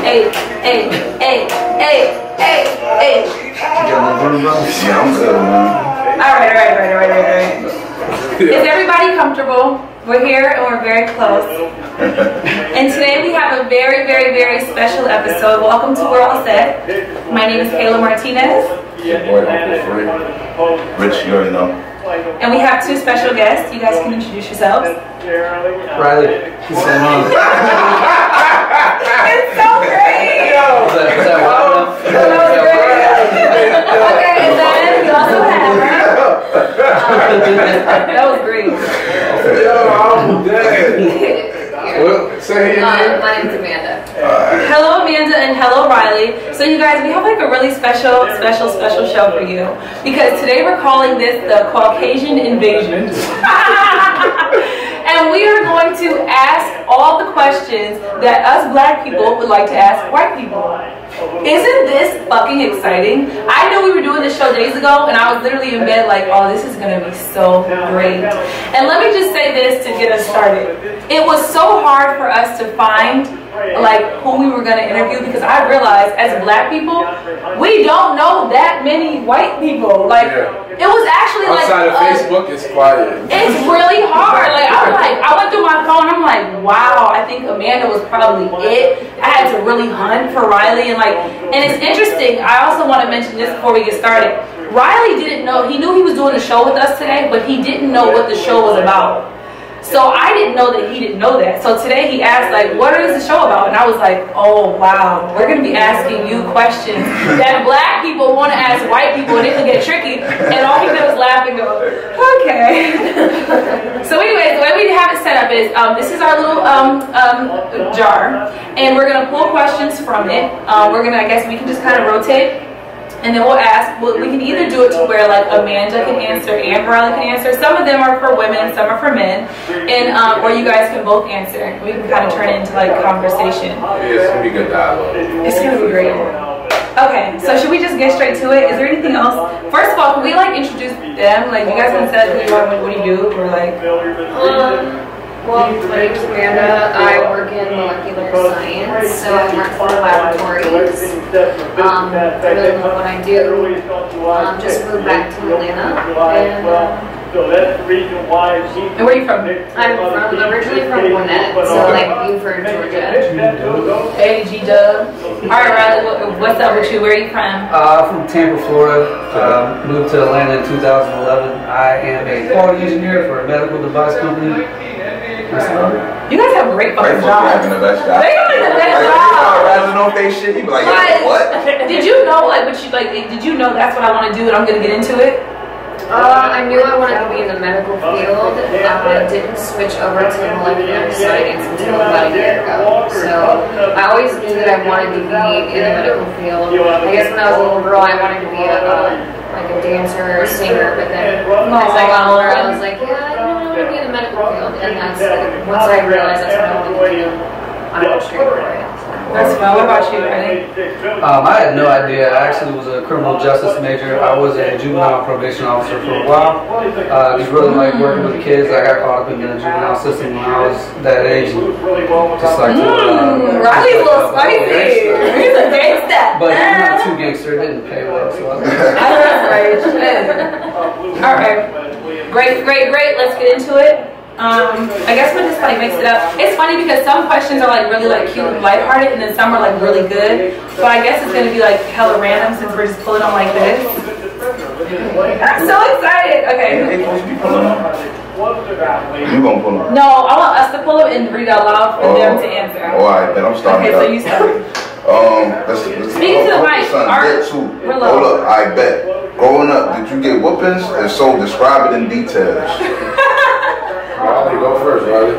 Hey, hey, hey, hey, hey, hey. Yeah, I'm good, man. All right. Is everybody comfortable? We're here and we're very close. And today we have a very, very, very special episode. Welcome to We're All Set. My name is Kayla Martinez. Your boy, Uncle Free. Rich, you already know. And we have two special guests. You guys can introduce yourselves. Riley, what's going on? It's so great! Was that wild enough? That was great. Okay, and then we also have that was great. Yo, I'm dead. Well, say it again. My name's Amanda. Hello Amanda and hello Riley. So you guys, we have like a really special show for you. Because today we're calling this the Caucasian invasion. And we are going to ask all the questions that us black people would like to ask white people. Isn't this fucking exciting? I knew we were doing this show days ago and I was literally in bed like, oh, this is gonna be so great. And let me just say this to get us started. It was so hard for us to find like who we were gonna interview because I realized as black people, we don't know that many white people. Like it was actually outside like of Facebook, it's quiet. It's really hard. Like I went through my phone. I'm like, wow. I think Amanda was probably it. I had to really hunt for Riley and it's interesting. I also want to mention this before we get started. Riley didn't know. He knew he was doing the show with us today, but he didn't know what the show was about. So I didn't know that he didn't know that. So today he asked like, what is the show about? And I was like, oh wow, we're going to be asking you questions that black people want to ask white people and it can get tricky. And all he did was laugh and go, okay. So anyways, the way we have it set up is, this is our little jar. And we're going to pull questions from it. We're going to, I guess we can just kind of rotate. And then we'll ask, we can either do it to where like Amanda can answer and Riley can answer. Some of them are for women, some are for men. And or you guys can both answer. We can kind of turn it into like conversation. Yeah, it's going to be good dialogue. It's going to be great. Okay, so should we just get straight to it? Is there anything else? First of all, can we like introduce them? Like you guys can say who you are, what do you do? Or like... Well, my name is Amanda. I work in molecular science, so I work for laboratories. I really love what I do. Just moved back to Atlanta. And where are you from? I'm originally from Gwinnett, so like Buford, Georgia. Hey, G-Dub. Alright, Riley, what's up with you? Where are you from? I'm from Tampa, Florida. Moved to Atlanta in 2011. I am a quality engineer for a medical device company. You guys have great fucking jobs. Having the best job. They having the best job. Rather know if they shit, you be like, what? Did you know like what you like? Did you know that's what I want to do and I'm gonna get into it? I knew I wanted to be in the medical field. I didn't switch over to molecular science until about a year ago. So I always knew that I wanted to be in the medical field. I guess when I was a little girl, I wanted to be like a dancer or a singer, but then as I got older, I was like, yeah, I don't want to be in the medical field. And that's once I realized that's what I wanted to do, I went straight for it. That's fun. What about you, Riley? I had no idea. I actually was a criminal justice major. I was a juvenile probation officer for a while. Just really like working with the kids. I got caught up in the juvenile system when I was that age. Just like Riley's a little spicy. He's a gangsta. But I'm not too gangster. It didn't pay well. So I All right. Great. Let's get into it. I guess we'll just like mix it up. It's funny because some questions are like really like cute and lighthearted, and then some are like really good. But I guess it's gonna be like hella random since we're just pulling them like this. I'm so excited. Okay. You gonna pull them? No, I want us to pull them and read out loud for them to answer. Alright, then I'm starting. Okay, so you start. Let's Speaking to the mic. Hold up, I bet. Growing up, did you get whoopings? If so, describe it in details. Riley, go first, Riley.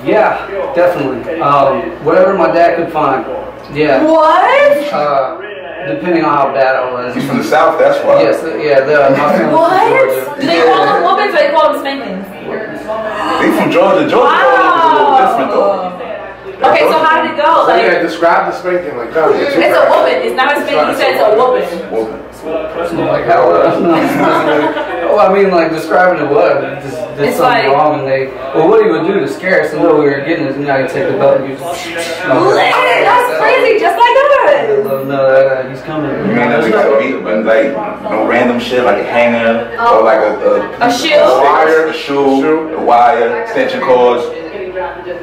Yeah, definitely. Whatever my dad could find. Yeah. What? Depending on how bad I was. He's from the South, that's why. Yes, yeah. My family's What? from Georgia. Do they call them whoopings or they call them spankings? They from Georgia. Georgia is a little different though. Okay, so how did it go? So Like, yeah, describe the spanking like that. it's a whooping. It's not a spanking. You said it's a whooping. Like how? Well, I mean, like describing it what? Just did something wrong, and well, what he would do to scare us to know we were getting it, you know, he'd take the belt and you just, that's crazy, just like us. No, he's coming. You mean that we got beat, but like no random shit like a hanger or like a shoe, a shoe, a wire, extension cords.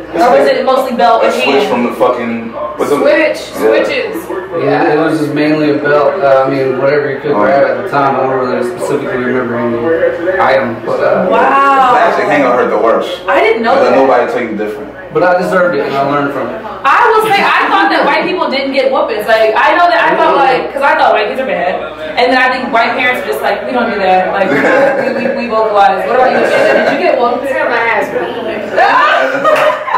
Or was it mostly belt and switch from the fucking switches? Yeah, it was just mainly a belt. I mean, whatever you could grab at the time. I don't really specifically remember any item, but wow. Plastic hanger hurt the worst. I didn't know that. Nobody tell you different. But I deserved it and I learned from it. I will say, I thought that white people didn't get whoopings. Like, I know that, I thought like, because I thought white kids are bad. And then I think white parents are just like, we don't do that. Like, we vocalize. What about you? Did you get whoopings? I got my ass beat.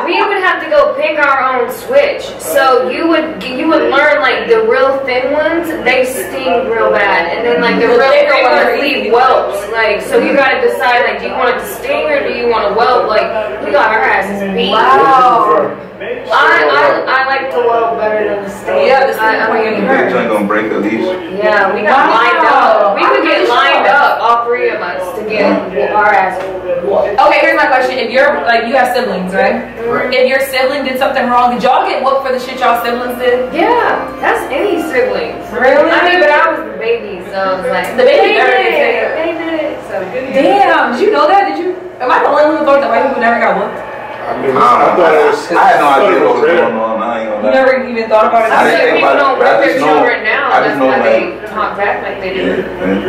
We would have to go pick our own switch. So you would learn like the real thin ones, they sting real bad. And then like the real thicker ones leave whelps. Like, so you gotta decide like, do you want it to sting or do you want to whelp? Like, we got our asses beat. Wow. I like the whelp better than the sting. Yeah, the sting point getting hurt. You're gonna break at least. Yeah, we got lined up. We would get lined up, all three of us, to get our asses whooped. Okay, here's my question. If you're, like, you have siblings, right? If your sibling did something wrong, did y'all get whooped for the shit y'all siblings did? Yeah, that's any siblings. Really? I mean, but I was the baby, so it was like, the baby they did it. So, damn, did you know that? Am I the only one who thought that white people never got whooped? I mean, I thought it was. I had no idea what was going on. I ain't gonna lie. You never even thought about it? I didn't think people about it, don't but I whip just their know. children now. I just That's know why like. they talk back like they do.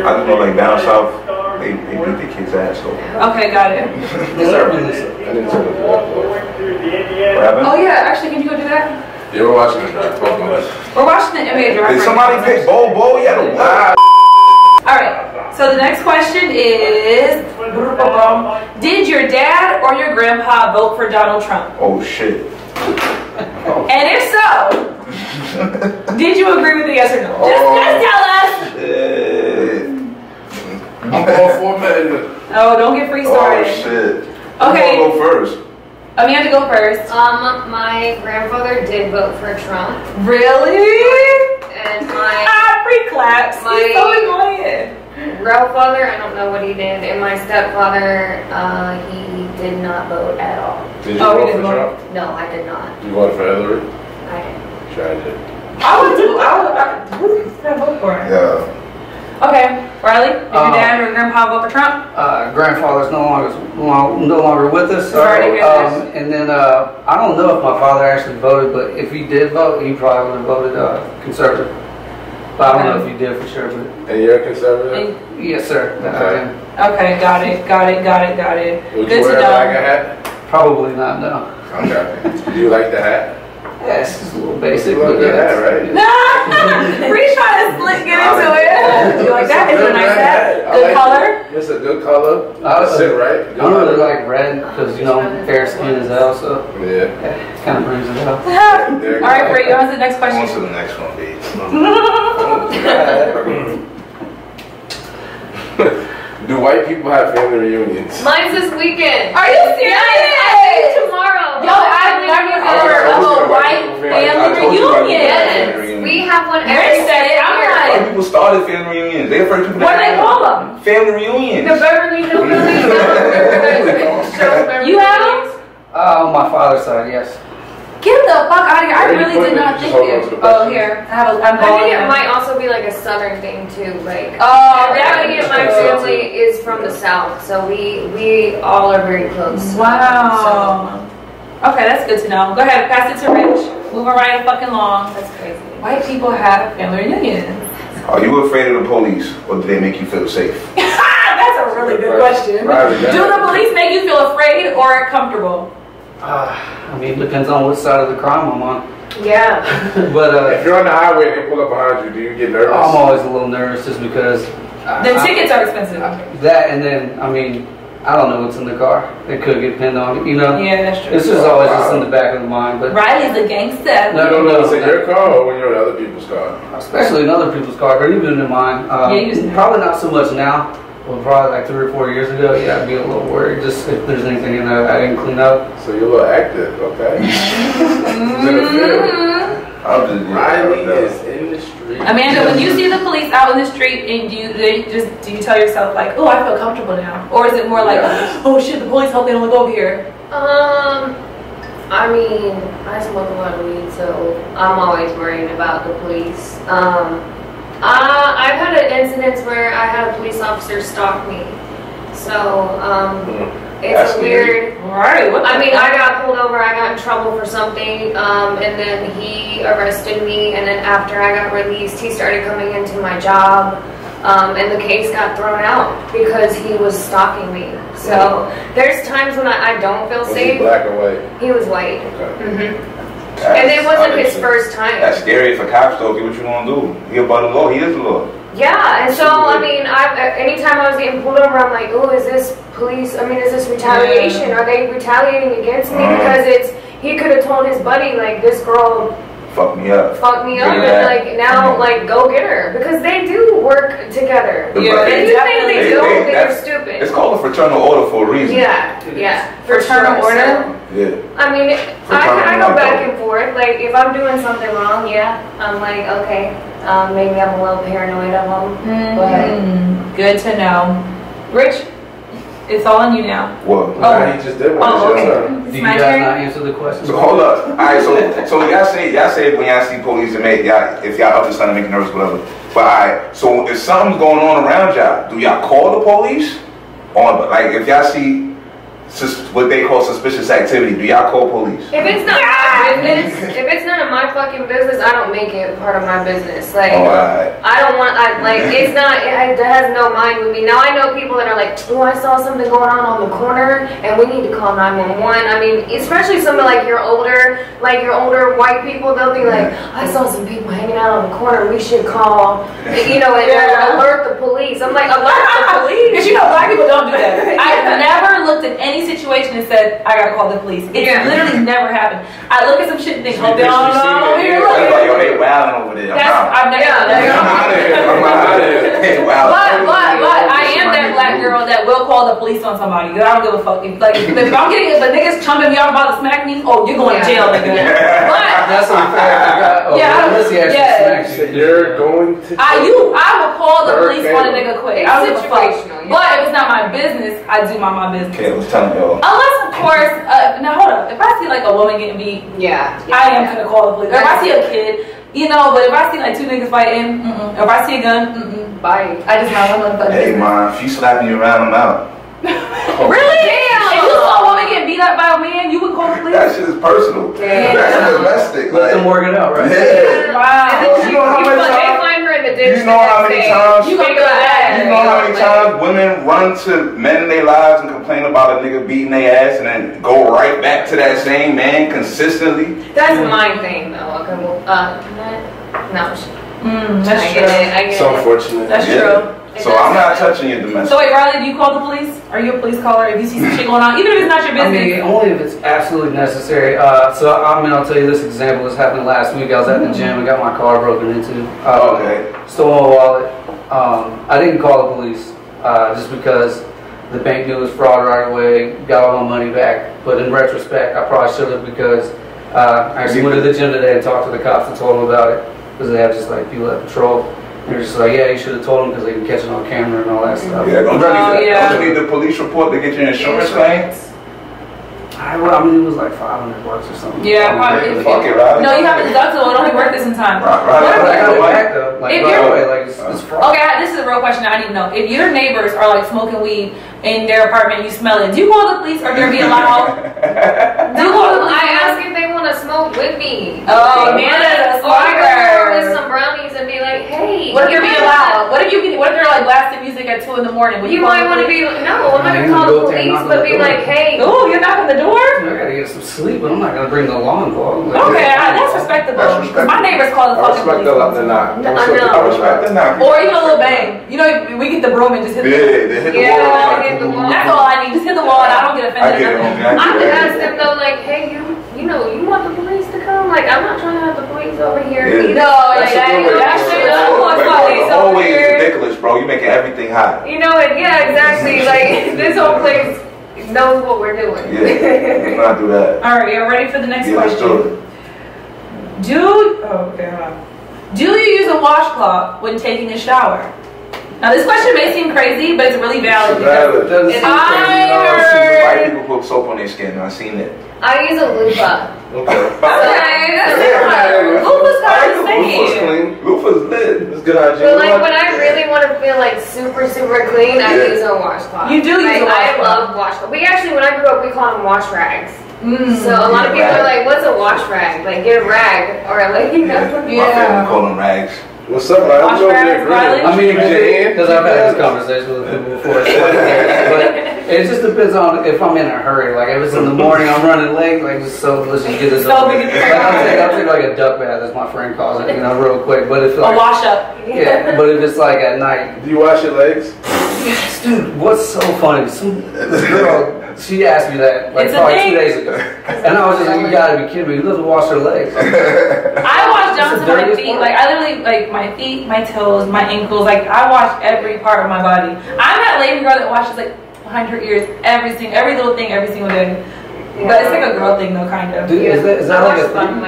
I just know like down south, they beat their kids' ass. So. Okay, got it. Deserving this. I didn't tell it. What happened? Oh yeah, actually, can you go do that? Yeah, we're watching the draft. We're watching the NBA draft. Did somebody pick Bo? Yeah, the what? All right. So the next question is, did your dad or your grandpa vote for Donald Trump? Oh shit. And if so, did you agree with the yes or no? Just tell us. Shit. I'm all for men. Oh, don't get free started. Oh shit. Okay. Who go first? Amanda, go first. My grandfather did vote for Trump. Really? And my free claps. He's so annoying. grandfather, I don't know what he did. And my stepfather, he did not vote at all. Did you vote for Trump? No, I did not. You voted for Hillary? I didn't. Sure I did. Who did I vote for? Yeah. Okay, Riley, did your dad or your grandpa vote for Trump? Grandfather's no longer with us. Sorry to hear that. And then I don't know if my father actually voted, but if he did vote, he probably would have voted conservative. But I don't know if he did for sure. But and you're a conservative? Yes, sir. Okay. Okay, got it. Would Good you wear to know. like a hat? Probably not, no. Okay. Do you like the hat? Yeah, it's just a little basic. You like the hat, right? Nah, Bree's trying to get into it. You like that? It's a nice hat. Good color. It's a good color. Sit right. I don't really like red because, you know, fair skin as hell, so yeah, it kind of brings it out. All right, Bree, on to the next question. On to the next one, B. Do white people have family reunions? Mine's this weekend. Are you serious? Yes, tomorrow. Yo, I've never heard of a white family reunion. Yes, we have one every Rich said it. I'm year. like, White people started family reunions. They the first people. what do they call them? Family reunions. The Beverly Hillbillies. You have them? On my father's side, yes. Get the fuck out of here. I Where you really did putting not it? think Just hold on to it. the Oh, question. here. I'm I balling think it now. might also be like a southern thing too. Like Oh, everybody in my family is from the south, so we all are very close. Wow. Okay, that's good to know. Go ahead, pass it to Rich. Moving right fucking along. That's crazy. White people have family reunions. Are you afraid of the police, or do they make you feel safe? That's a really good question. Right, Do the police make you feel afraid or comfortable? I mean, it depends on what side of the crime I'm on. Yeah. But If you're on the highway and they pull up behind you, do you get nervous? I'm always a little nervous just because. The tickets are expensive. That and then, I mean, I don't know what's in the car. It could get pinned on, you know? Yeah, that's true. It's just always just in the back of the mind. But Riley's a gangster. No. Is it your car or when you're in other people's car? especially in other people's car, but even in mine. Probably not so much now. Well, probably like 3 or 4 years ago, yeah, I'd be a little worried just if there's anything in there I didn't clean up. So you're a little active, okay? It's in the field. Riley is in the street. Amanda, when you see the police out in the street, and do you tell yourself like, oh, I feel comfortable now, or is it more like, oh shit, the police hope they don't look over here? I mean, I smoke a lot of weed, so I'm always worried about the police. I've had incidents where I had a police officer stalk me, so it's weird. Right. I mean, I got pulled over, I got in trouble for something, and then he arrested me, and then after I got released, he started coming into my job, and the case got thrown out because he was stalking me. So there's times when I don't feel safe. Was he black or white? He was white. Okay. And it wasn't his first time. That's scary for cops though. What you gonna do? He above the law. He is the law. Yeah, and so I mean, anytime I was getting pulled over, I'm like, oh, is this police? I mean, is this retaliation? Are they retaliating against me? Because he could have told his buddy like, this girl fuck me up, and like now like go get her, because they do work together. Yeah, and you think they don't, they're stupid. It's called a fraternal order for a reason. Yeah. Fraternal order. Yeah. I mean, I go back and forth. Like, if I'm doing something wrong, I'm like, okay, maybe I'm a little paranoid of them. But good to know. Rich, it's all on you now. What? He just did one. Okay. Do you guys not answer the question? So hold up. All right. So y'all say when y'all see police, if y'all up to something, make you nervous, whatever. But alright. So if something's going on around y'all, do y'all call the police? Or like if y'all see what they call suspicious activity, do y'all call police? if it's not my business, if it's none of my fucking business, I don't make it part of my business. Like, I don't want, it's not, it has no mind with me. Now I know people that are like, oh, I saw something going on the corner, and we need to call 911. I mean, especially something like your older white people, they'll be like, I saw some people hanging out on the corner, we should call, and alert the police. I'm like, alert the police? Because black people don't do that. I've never looked at any situation and said, I gotta call the police. It's literally never happened. I look at some shit and think, oh, they don't know over here. Yo, they wilding over there. I've never done that. But I am that black girl that will call the police on somebody. I don't give a fuck. If I'm getting, if a nigga's chumping me, y'all about to smack me, oh, you're going to jail, nigga. But that's unfair. You're going to jail. I will call the police on a nigga quick. I don't give a fuck. But if it's not my business, I do my business. Okay, let's tell them, yo. Unless, of course, now hold up. If I see like a woman getting beat, I am gonna call the police. Or if I see a kid, but if I see like two niggas fighting, if I see a gun, bye. I just not want to. Hey, man, if she slapping you around, I'm out. Really? Damn. If you saw a woman get beat up by a man, you would call the police? That shit is personal. That's domestic. Let them work it out, right? Yeah. Wow. You know how many times? They find her in the ditch. You know how many times? You gonna go ahead. You know how many times women run to men in their lives and complain about a nigga beating their ass and then go right back to that same man consistently? That's my thing, though. Okay, well, no. That's true. I get it. So unfortunate. That's true. So I'm not touching your domestic. So wait, Riley, do you call the police? Are you a police caller if you see some shit going on, even if it's not your business? I mean, only if it's absolutely necessary. I'll tell you this example. This happened last week. I was at the gym and got my car broken into. Stole my wallet. I didn't call the police just because the bank knew it was fraud right away. Got all my money back. But in retrospect, I probably should have, because I actually went to the gym today and talked to the cops and told them about it, because they have just like people at patrol. They're just like, yeah, you should have told them because they can catch it on camera and all that stuff. Yeah, don't you need the police report to get your insurance claim? I mean, it was like $500 or something. Yeah, probably. Fuck it, right? No, you have a deductible. It only worth this in time. Right. I got it back though. Like, right away, like it's fraud. Okay, this is a real question I need to know. If your neighbors are like smoking weed in their apartment, you smell it, do you call the police or they're being loud? I ask if they want to smoke with me. Oh, man, or I go over with some brownies and be like, hey. What if you're being loud? What if they're like blasting music at 2 in the morning? You might want to be, no, I'm not going to call the police, but be like, hey. Oh, you're knocking the door? I gotta get some sleep, but I'm not gonna bring the lawn dog. Okay, that's respectable. Because my neighbors call the fucking police. I respect the knock. Or even a little bang. You know, we get the broom and just hit the wall. Hit the wall. That's all I need. Just hit the wall and I don't get offended. I would ask them though, like, hey, you want the police to come? Like, I'm not trying to have the police over here either. No, like, that's always ridiculous, bro. You making everything hot. You know it, yeah, exactly. Like, this whole place knows what we're doing. Yeah, let's not do that. All right, y'all ready for the next question? Let's do it. Do you use a washcloth when taking a shower? Now this question may seem crazy, but it's really valid. White people put soap on their skin. I've seen it. I use a loofah. Okay. Loofah's kind of same. Loofah's lit. It's good hygiene. But like when I really want to feel like super clean, I use a washcloth. You do use a washcloth. I love washcloth. We actually, when I grew up, we called them wash rags. So a lot of people are like, "What's a wash rag?" Like get a rag or like My family call them rags. What's up, man? Wash rags, Riley? I mean, because I've had this conversation with people before. But it just depends on if I'm in a hurry. Like if it's in the morning, I'm running late. Like let's just get this over. I'll take like a duck bath, as my friend calls it, real quick. But if like a wash up. Yeah. But if it's like at night. Do you wash your legs? Yes, dude. What's so funny? This girl. She asked me that like probably 2 days ago, and I was just like, "You gotta be kidding me! Who doesn't wash her legs?" I wash down to my feet. Like I literally like my feet, my toes, my ankles. Like I wash every part of my body. I'm that lady girl that washes like behind her ears, every little thing, every single day. But it's like a girl thing though, kind of. Dude, is that like a thing?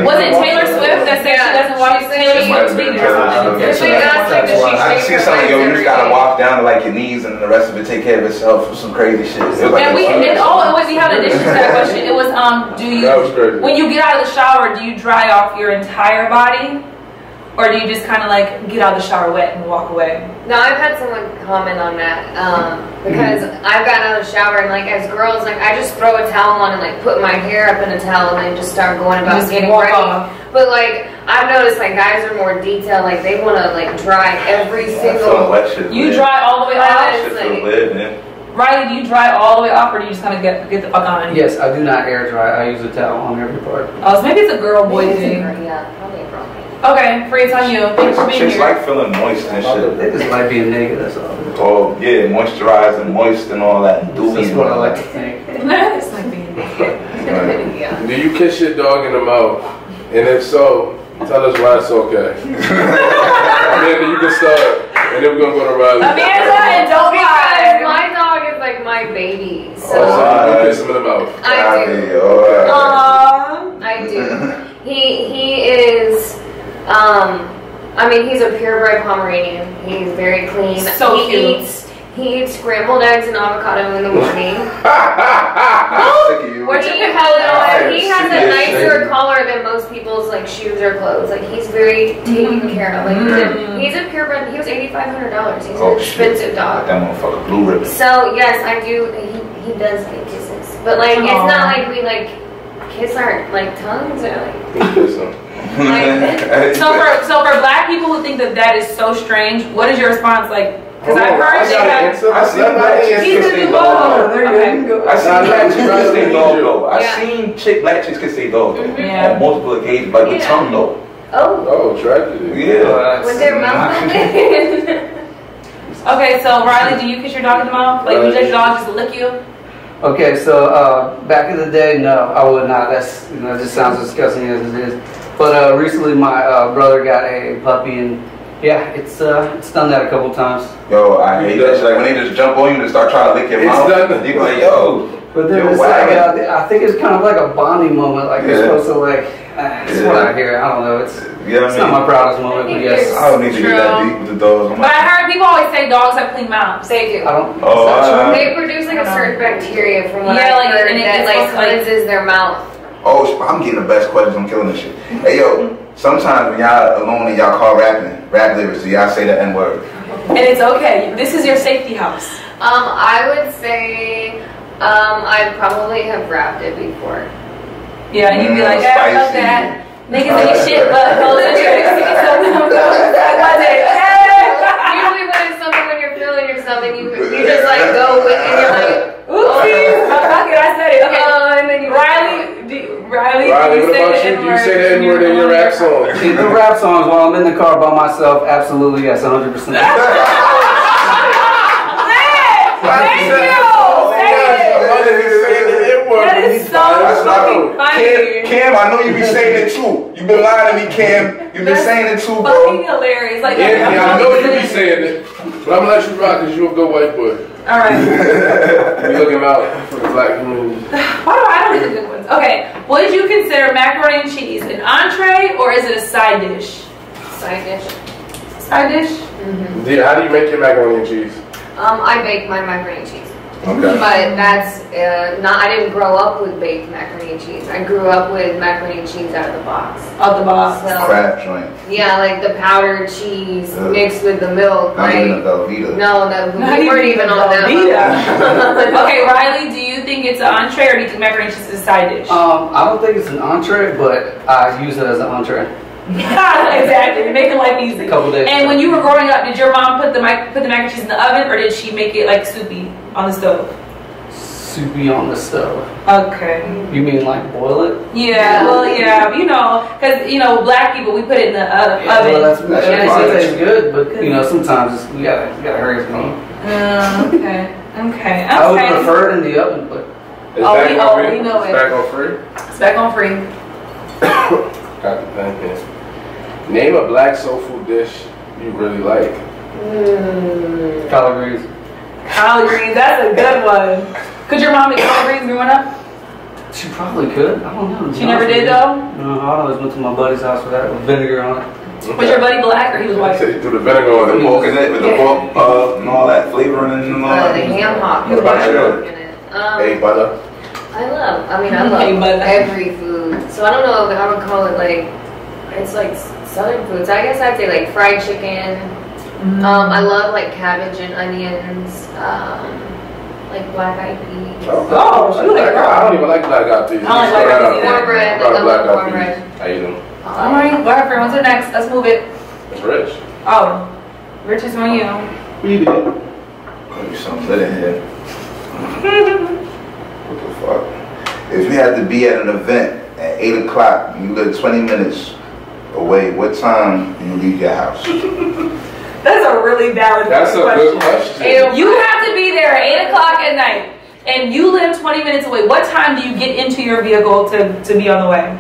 Was it Taylor Swift that said she doesn't wash Taylor Swift's feet or something? I see something, you just gotta walk down to like your knees and the rest of it take care of itself for some crazy shit. And we had addition to that question. It was do you when you get out of the shower, do you dry off your entire body? Or do you just kind of like get out of the shower wet and walk away? No, I've had someone comment on that because I've gotten out of the shower and like as girls, like I just throw a towel on and like put my hair up in a towel and then just start going about getting ready. But like I've noticed like guys are more detailed, like they want to like dry every single. You dry all the way off. Riley, do you dry all the way off, or do you just kind of get the fuck on? Yes, I do not air dry. I use a towel on every part. Oh, so maybe it's a girl boy thing. Yeah, probably a girl thing. Okay, free, it's on you. Thanks for being Chicks here. like feeling moist and shit. They just like being naked, that's all. Oh, yeah, moisturized and moist and all that. That's what I like to think. It's like being naked. Yeah. Do you kiss your dog in the mouth? And if so, tell us why it's okay. Amanda, you can start. And then we're going to go to Riley. Amanda, and don't lie. My dog is like my baby. So you kiss him in the mouth. I do. I do. He is, I mean, he's a purebred Pomeranian. He's very clean. So cute. He eats scrambled eggs and avocado in the morning. He has a nicer collar than most people's like shoes or clothes. Like he's very taken care of. Like he's a purebred. He was $8,500. He's an expensive dog. That motherfucker blue ribbon. So yes, I do. He does get kisses, but like it's not like we like kiss our like tongues or like. So for black people who think that is so strange, what is your response like? Because I've heard they have. I seen black chicks kiss their dog. I seen black chicks kiss their dog though. I seen black chicks kiss their dog on multiple occasions, but the tongue though. Oh, tragedy. Yeah. With their mouth. Okay, so Riley, do you kiss your dog in the mouth? Like, you let your dog just lick you? Okay, so back in the day, no, I would not. That's it just sounds disgusting as it is. But recently, my brother got a puppy, and yeah, it's done that a couple times. Yo, I hate that shit. Like when they just jump on you and start trying to lick your mouth. You go like, yo. But then it's like I think it's kind of like a bonding moment. Like you're supposed to like. That's what I hear. I don't know. It's not my proudest moment, but yes. I don't need to get that deep with the dogs. But I heard people always say dogs have clean mouths. They do. I don't. They produce like a certain bacteria from what I heard that like cleanses their mouth. Oh, I'm getting the best questions. I'm killing this shit. Hey, yo, sometimes when y'all alone and y'all call rap lyrics, do y'all say the N-word? And it's okay. This is your safety house. I would say I probably have rapped it before. Yeah, and you'd be like, I love that. Niggas ain't shit but hoes and tricks. Usually when it's something when you're feeling yourself and you just like go with it and you're like, oopsies, fuck it, I said it. Okay. And then you Riley, what about you? Do you say the N-word in your rap songs? In the rap songs, while I'm in the car by myself, absolutely yes, 100%. Thank you. That is so fucking funny. Cam, I know you be saying it too. You been lying to me, Cam. You been saying it too, bro. Fucking hilarious. Like, yeah, I know you be saying it, but I'm gonna let you rock because you a good white boy. All right. We looking out for the black community. Why do I don't do the good ones? Okay. Would you consider macaroni and cheese an entree or is it a side dish? Side dish. Side dish? Mm-hmm. How do you make your macaroni and cheese? I bake my macaroni and cheese. Okay. But that's not. I didn't grow up with baked macaroni and cheese. I grew up with macaroni and cheese out of the box. Out the box. So, Crab joint. yeah, like the powdered cheese mixed with the milk. Not even a Velveeta. No, we weren't even on that level. Okay, Riley, do you think it's an entree or do you think macaroni and cheese is a side dish? I don't think it's an entree, but I use it as an entree. Exactly, to make life easy. A couple days. And when you were growing up, did your mom put the mac and cheese in the oven, or did she make it like soupy on the stove? Soupy on the stove. Okay. You mean like boil it? Yeah. Well, yeah. You know, because black people, we put it in the oven. Well, that tastes good, but sometimes you gotta hurry up. Okay. I would prefer it in the oven, but we know it. It's back on free. It's back on free. Got the thinking. Name a black soul food dish you really like. collard greens. Collard greens, that's a good one. Could your mom make collard greens growing up? She probably could. I don't know. She never did though? No, I always went to my buddy's house for that with vinegar on it. Was your buddy black or he was white? So you threw the vinegar on The it. pork in it, with the pork and all that flavoring and all The that. ham hock. What about you? In it. Hey, butter. I love Hey, butter. every food. So I don't know if I would call it it's like southern foods. I guess I'd say like fried chicken. I love like cabbage and onions. Like black eyed peas. Oh, you like I don't even like black eyed peas. I don't like black eyed peas either. Cornbread. I love Like black eyed cornbread. peas. I eat them. All right, black friend, what's the next? Let's move it. It's rich. Oh, Rich is on you. Maybe something lit in here. What the fuck? If you had to be at an event at 8 o'clock, you live 20 minutes away, what time do you leave your house? That's a really valid That's a question. good question. If you have to be there at 8 o'clock at night and you live 20 minutes away, what time do you get into your vehicle to be on the way?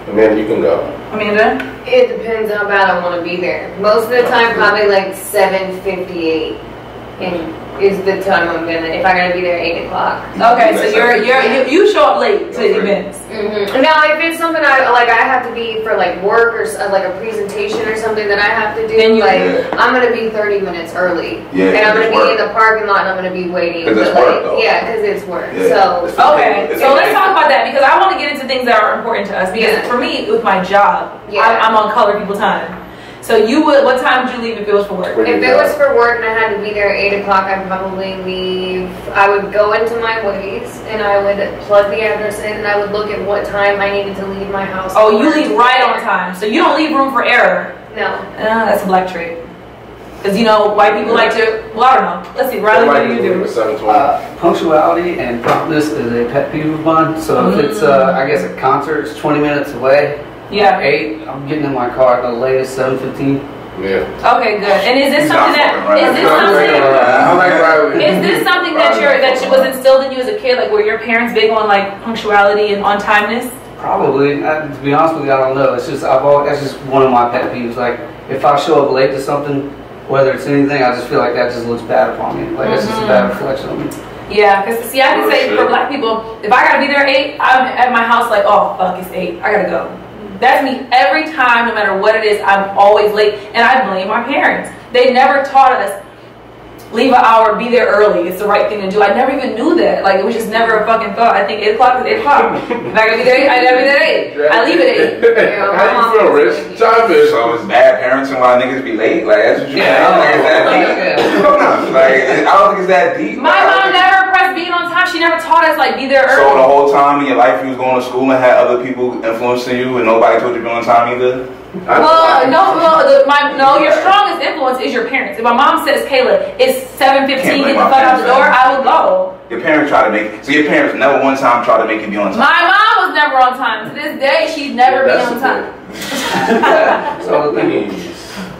Amanda, you can go. Amanda? It depends how bad I want to be there. Most of the time, probably like 7:58, and is the time I'm gonna. If I gotta be there 8 o'clock. Okay, so you show up late to events. Now, if it's something I have to be for like work or like a presentation or something that I have to do, Then you- I'm gonna be 30 minutes early, Yeah, and I'm gonna it's be work. in the parking lot and I'm gonna be waiting. 'Cause it's but, work, though. Yeah, because it's work. Yeah. So Okay, so let's talk about that because I want to get into things that are important to us. Because Yeah. for me, with my job, Yeah. I'm on color people time. So what time would you leave if it was for work? if it was for work and I had to be there at 8 o'clock, I'd probably leave. I would go into my Waze and I would plug the address in and I would look at what time I needed to leave my house. Oh, you leave right on time. So you don't leave room for error. No. That's a black trait. Because white people like to. Well, I don't know. Let's see, Riley, what do you do? 7:20. Punctuality and promptness is a pet peeve of mine. So if it's, I guess, a concert, it's 20 minutes away. Yeah. 8, I'm getting in my car at the latest 7:15. Yeah. Okay, good. And is this He's something not fucking right. is this I like Riley. Is this something that was instilled in you as a kid? Like, were your parents big on like punctuality and on timeness? Probably. To be honest with you, I don't know. It's just that's just one of my pet peeves. Like if I show up late to something, whether it's anything, I just feel like that just looks bad upon me. Like it's just a bad reflection on me. Yeah, because see, I can say for black people, if I gotta be there at 8, I'm at my house like, oh fuck, it's 8, I gotta go. That's me every time, no matter what it is. I'm always late, and I blame my parents. They never taught us leave an hour, be there early. It's the right thing to do. I never even knew that. Like, it was just never a fucking thought. I think 8 o'clock is 8 o'clock. If I gotta be there at 8, I gotta be there at 8. I leave at 8. How you feel, Rich? Chime in. So it's bad parenting why niggas be late? Like, that's what you think? I don't think it's that deep. Like, I don't think it's that deep. My mom never pressed being on time. She never taught us, like, be there early. So the whole time in your life you was going to school and had other people influencing you and nobody told you to be on time either? No, your strongest influence is your parents. If my mom says, Kayla, it's 7:15, get the fuck out the door, I will go. Your parents try to make, so your parents never one time try to make you be on time? My mom was never on time. To this day, she's never been on time. So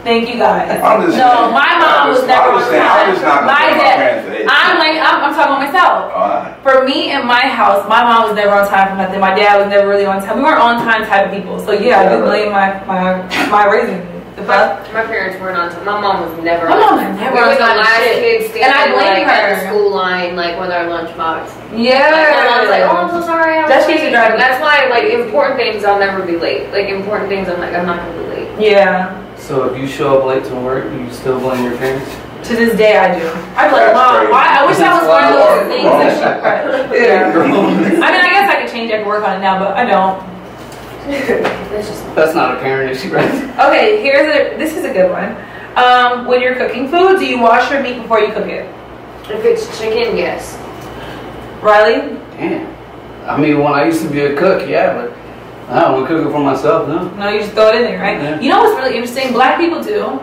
Thank you guys. I'm just No, my mom was never on I'm time. just not My gonna my parents for dad. this. I'm talking about myself. Alright. For me in my house, my mom was never on time for nothing. My dad was never really on time. We weren't on time type of people. So yeah, I do blame my raising. The puff? My parents weren't on time. My mom was never My on mom time. was never We on were the time. last Shit. kids And I standing blame like, at the her. school line, like with our lunchbox. Yeah. Like, my mom's like, oh, I'm so sorry. That shit used to drive me. That's why, like, important things, I'll never be late. Like, important things, I'm like, I'm not gonna be late. Yeah. So if you show up late to work, you still blame your parents? To this day, I do. I'm like, That's Mom, crazy. why? I wish that was one of those things Wrong. that she. Yeah. I mean, I guess I could change. I could work on it now, but I don't. It's just, That's not a parent issue, right? Okay, this is a good one. When you're cooking food, do you wash your meat before you cook it? if it's chicken, yes. Riley? Damn. I mean, when I used to be a cook, yeah, but I don't want to cook it for myself, no. No, you just throw it in there, right? Yeah. You know what's really interesting? Black people do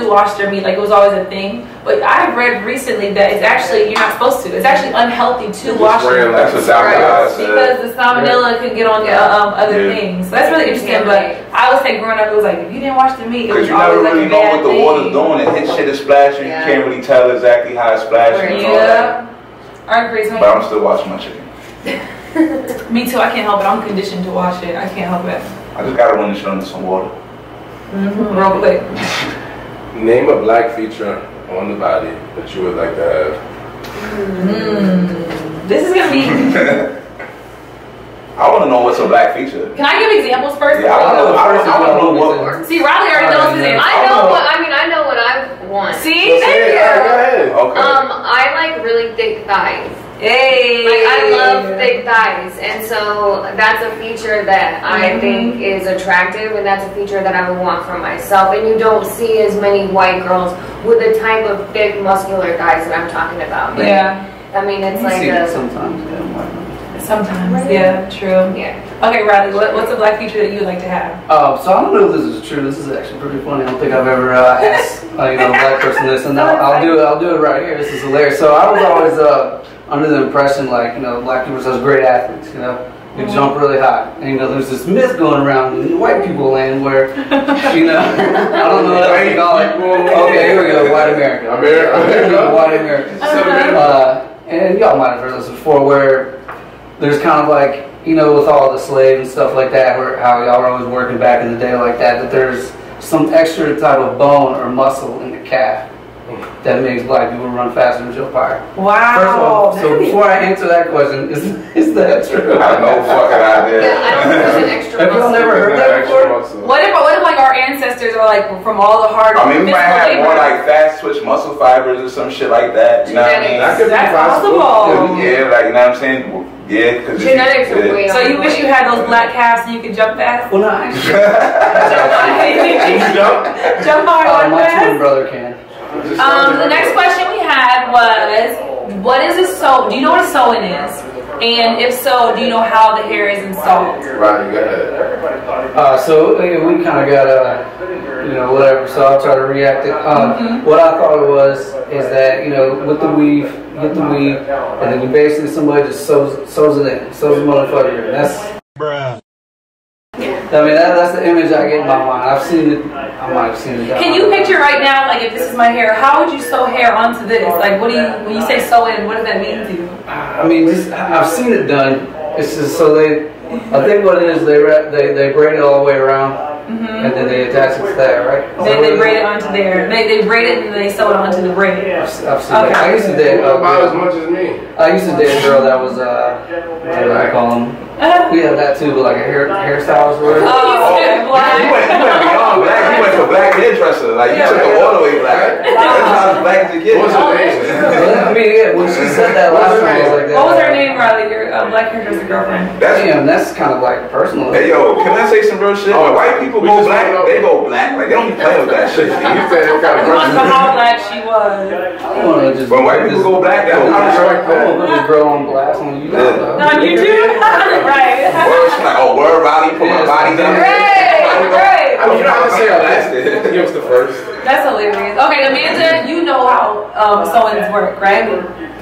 wash their meat, like it was always a thing. But I've read recently that it's actually, you're not supposed to. It's actually unhealthy to wash it. That's what South Carolina said. Because the salmonella can get on other things. So that's really interesting. But I would say growing up, it was like, if you didn't wash the meat, it was Because you always never like really a know bad what the thing. water's doing. It hits shit is splashing. Yeah. You can't really tell exactly how it's splashing. and all that. Yeah. I agree. But I'm still washing my chicken. Me too. I can't help it. I'm conditioned to wash it. I can't help it. I just gotta run the shit under some water. Real quick. Name a black feature on the body that you would like to have. This is gonna be. I want to know what's a black feature. Can I give examples first? Yeah, I want to know what. See, Riley already knows his answer. I know what, I mean, I know what I want. See, Go there you ahead. go. Okay. I like really thick thighs. Hey. Like, I love thick thighs, and so that's a feature that I think is attractive, and that's a feature that I would want for myself. And you don't see as many white girls with the type of thick, muscular thighs that I'm talking about. But, Yeah. I mean, it's You like see a... it sometimes, yeah. Sometimes. Yeah. True. Yeah. Okay, Riley. What's a black feature that you'd like to have? So I don't know if this is true. This is actually pretty funny. I don't think I've ever asked a black person this, and I'll do it right here. This is hilarious. So I was always under the impression, like, black people are such great athletes. You jump really high, and there's this myth going around in white people land where, I don't know what else to call it. Okay, here we go. White America. White America. And y'all might have heard this before, where there's kind of like, with all the slaves and stuff like that, where how y'all were always working back in the day like that there's some extra type of bone or muscle in the calf that makes black people run faster and jump higher. Wow. First of all, so before I answer that question, is that true? I have no fucking idea. Yeah, I don't think there's an extra Have y'all muscle. never heard that before? What if like our ancestors are like from all the hard? I mean, we might physical have labor? more like fast twitch muscle fibers or some shit like that. You know what I mean? That could be That's possible. possible. Yeah, like, you know what I'm saying? Yeah, because Genetics are way So you wish you had those black calves so you could jump fast? Well, no, actually, Jump hard, my twin fast. brother can. The next question we had was, what is a sew? Do you know what a sewing is? And if so, do you know how the hair is installed? Right, go ahead. So we kind of got whatever. So I'll try to react it. What I thought it was is that with the weave, you get the weave, and then you basically somebody just sews it in, sews the motherfucker in. That's bruh. I mean that's the image I get in my mind. I've seen it. I might have seen it. Can you picture right now, like if this is my hair, how would you sew hair onto this? Like what do you, when you say sew in, what does that mean to you? I mean, I've seen it done. It's just so I think what it is, they braid it all the way around. And then they attach it to that, right? They braid it onto there. They braid it and they sew it onto the braid. I've seen that. I used to date About as much as me. I used to date a girl that was what do I call them? We had that too, but like a hairstylist or whatever. You went beyond black. You went to black hairdresser. Like you took it all the way black. That's how as black as it gets. What's her name? I mean, yeah, when she said that last time, I was like that. What was her name, Riley? Your black hairdresser girlfriend. That's kind of like personal. Hey yo, can I say some real shit? When white people go black, they go black. Like they don't be playing with that shit. You said it kind of We want to know personal. how black she was. I don't want to just. When white people go black, they don't I respect want that. to put this girl on blast on you. No, you do. Right. Word, she's like, word, Riley, put my body down. Right. I mean, you don't have to say all that. Give us the first. That's hilarious. Okay, Amanda, you know how sewings work, right?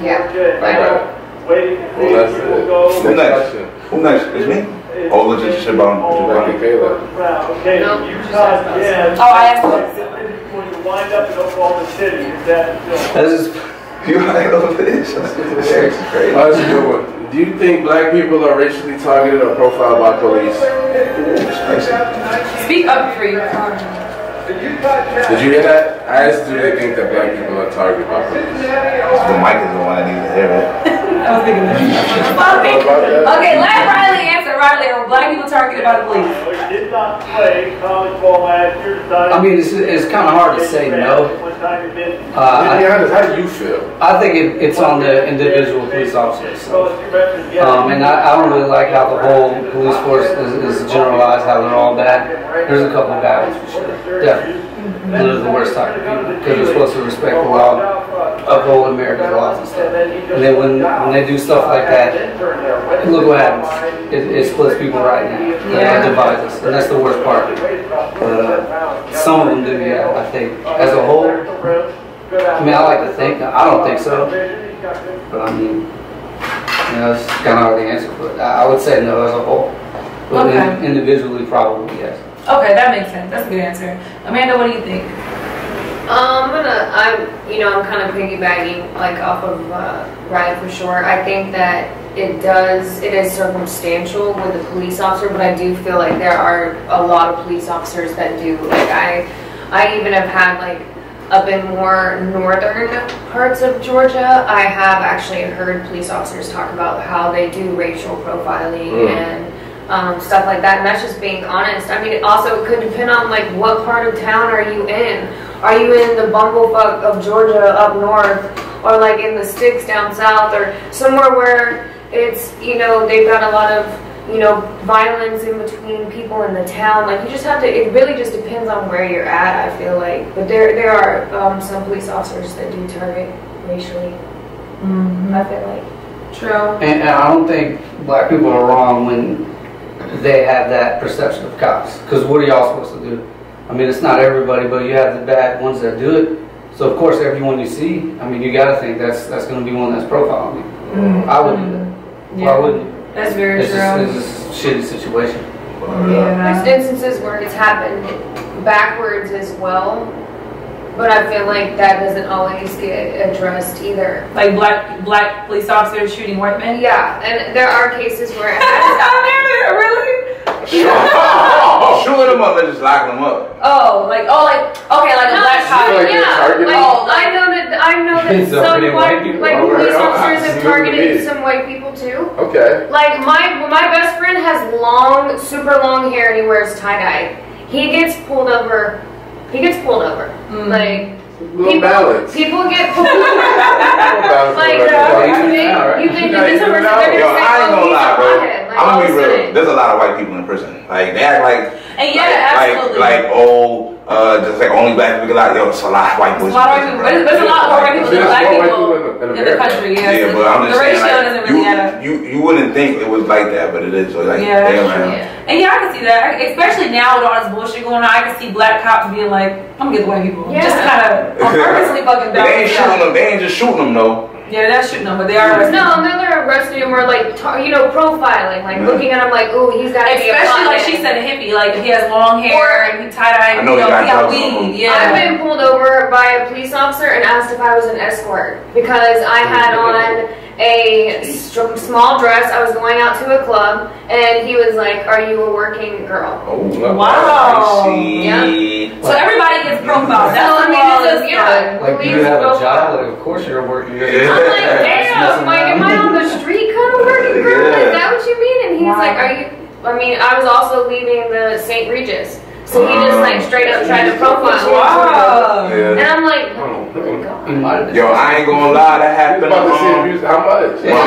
Yeah. Well, that's it. Who next? Who next? It's me? Oh, legit shit about Like a Caleb. Okay, No, you just guys, ask us. yeah. Oh, I asked When you wind up in Oklahoma City, is that That's just. You already know what it is. It's crazy. Oh, that's a good one. Do you think black people are racially targeted or profiled by police? Speak up for you. Did you hear that? I asked, do they think that black people are targeted by police? The mic is the one that needs to hear it. I was thinking that. Okay, let Riley answer. Riley, are black people targeted by the police? I mean, it's kind of hard to say no. How do you feel? I think it's on the individual police officers. And I don't really like how the whole police force is generalized, how they're all bad. There's a couple of bad ones for sure, definitely. And they're the worst type of people because they're supposed to respect the law, uphold American laws and stuff. And then when they do stuff like that, look what happens. It splits people right now. It divides us, and that's the worst part. Some of them do, yeah. I think as a whole. I mean, I like to think. I don't think so, but I mean, it's kind of hard to answer. But I would say no as a whole. But individually, probably yes. Okay, that makes sense. That's a good answer. Amanda, what do you think? I'm kind of piggybacking like off of Ryan for sure. I think that it is circumstantial with a police officer, but I do feel like there are a lot of police officers that do. Like I even have had like up in more northern parts of Georgia, I have actually heard police officers talk about how they do racial profiling and stuff like that, and that's just being honest. I mean, it also could depend on like what part of town are you in. Are you in the bumblefuck of Georgia up north, or like in the sticks down south, or somewhere where it's, they've got a lot of, violence in between people in the town. Like, you just have to, it really just depends on where you're at, I feel like. But there are some police officers that do target racially, I feel like. True. And I don't think black people are wrong when they have that perception of cops. Because what are y'all supposed to do? I mean, it's not everybody, but you have the bad ones that do it. So, of course, everyone you see, I mean, you got to think that's going to be one that's profiling you. I wouldn't do that. Why wouldn't you? That's very true. It's a shitty situation. Yeah. There's instances where it's happened backwards as well, but I feel like that doesn't always get addressed either. Like black police officers shooting white men? Yeah, and there are cases where it has really? Shooting them up, they're just locking them up. Okay, like a black cop. I know that some police officers have targeted some white people too. Okay. Like my best friend has super long hair and he wears tie-dye. He gets pulled over. Like people get pulled over. Like you think this person, they're gonna say, I ain't gonna lie, bro. Like, I'm gonna be real. There's a lot of white people in prison. Like they act like, just like only black people. Like, yo, it's a lot of white boys. There's a lot more white people than black people in the country. Yeah, but I'm just saying, doesn't really add up. You wouldn't think it was like that, but it is. So like, And I can see that, especially now with all this bullshit going on. I can see black cops being like, I'm gonna get the white people, just kind of purposely fucking. They ain't shooting them. They ain't just shooting them though. Yeah, that's shooting them, but they are arresting. No, they're arresting him or like, profiling, like looking at him like, ooh, he's got to be a especially like she said, a hippie, like he has long hair and he tie-dye. I know he got weed. Yeah. I've been pulled over by a police officer and asked if I was an escort because I had on a small dress. I was going out to a club, and he was like, "Are you a working girl?" Oh, wow! Yeah. So everybody gets profiled. That's Like you have a job, like of course you're a working girl. I'm like, damn, like, am I on the street kind of working girl? Is that what you mean? And he's like, "Are you?" I mean, I was also leaving the St. Regis. So he just like straight up tried to profile me. Wow. And I'm like, oh my God. Yo, I ain't gonna lie, that happened. How much? My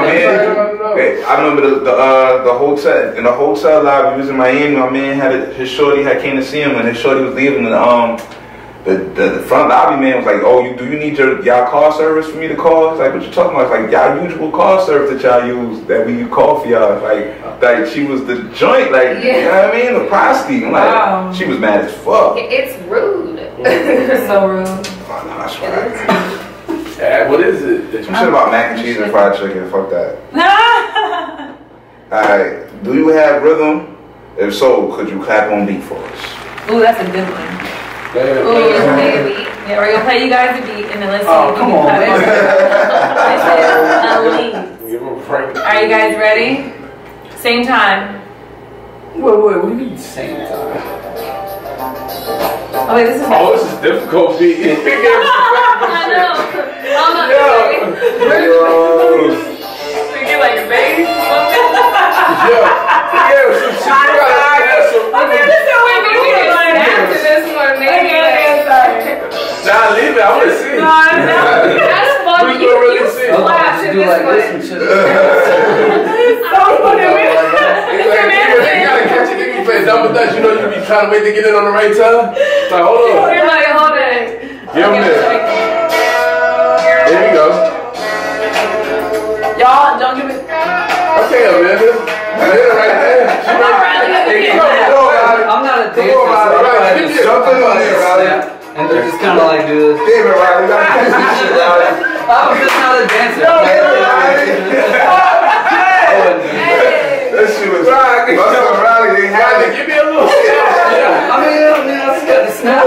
man. I remember the hotel, in the hotel lobby, he was in Miami. My man his shorty came to see him, and his shorty was leaving, and the front lobby man was like, "Oh, do you need y'all car service for me to call?" It's like, "What you talking about?" It's like, "Y'all usual car service that y'all use, that we call for y'all." Like she was the joint, like, you know what I mean? The prostitute. Like, she was mad as fuck. It's rude. It's so rude. Oh, no, that's right. Yeah, what is it? Some shit about mac and cheese and fried chicken. Fuck that. Alright, do you have rhythm? If so, could you clap on beat for us? Ooh, that's a good one. Yeah, we're gonna play you guys a beat and then let's see if come you on, can man. This is Elise. Are you guys ready? Same time. Wait, what do you mean same time? Oh wait, this is. Oh, this is difficult, B. I know. We get like a baby. Nah, leave it. I want to see. That's funny. You flash in this one. So funny. You gotta catch it in your face. Double dutch, you know you be trying to wait to get in on the right time. Like, hold on. You're like, hold on. Give him this. There you go. Y'all, don't give it. Okay, Amanda. Amanda right there. She right there. I'm not a dancer, so I just Jump in on there, Riley. and they just kind of like do this. David, Riley, you gotta catch this shit, Riley. I'm just not a dancer. That shit was Riley. They had Riley, it. give me a little snap. I just got the snap.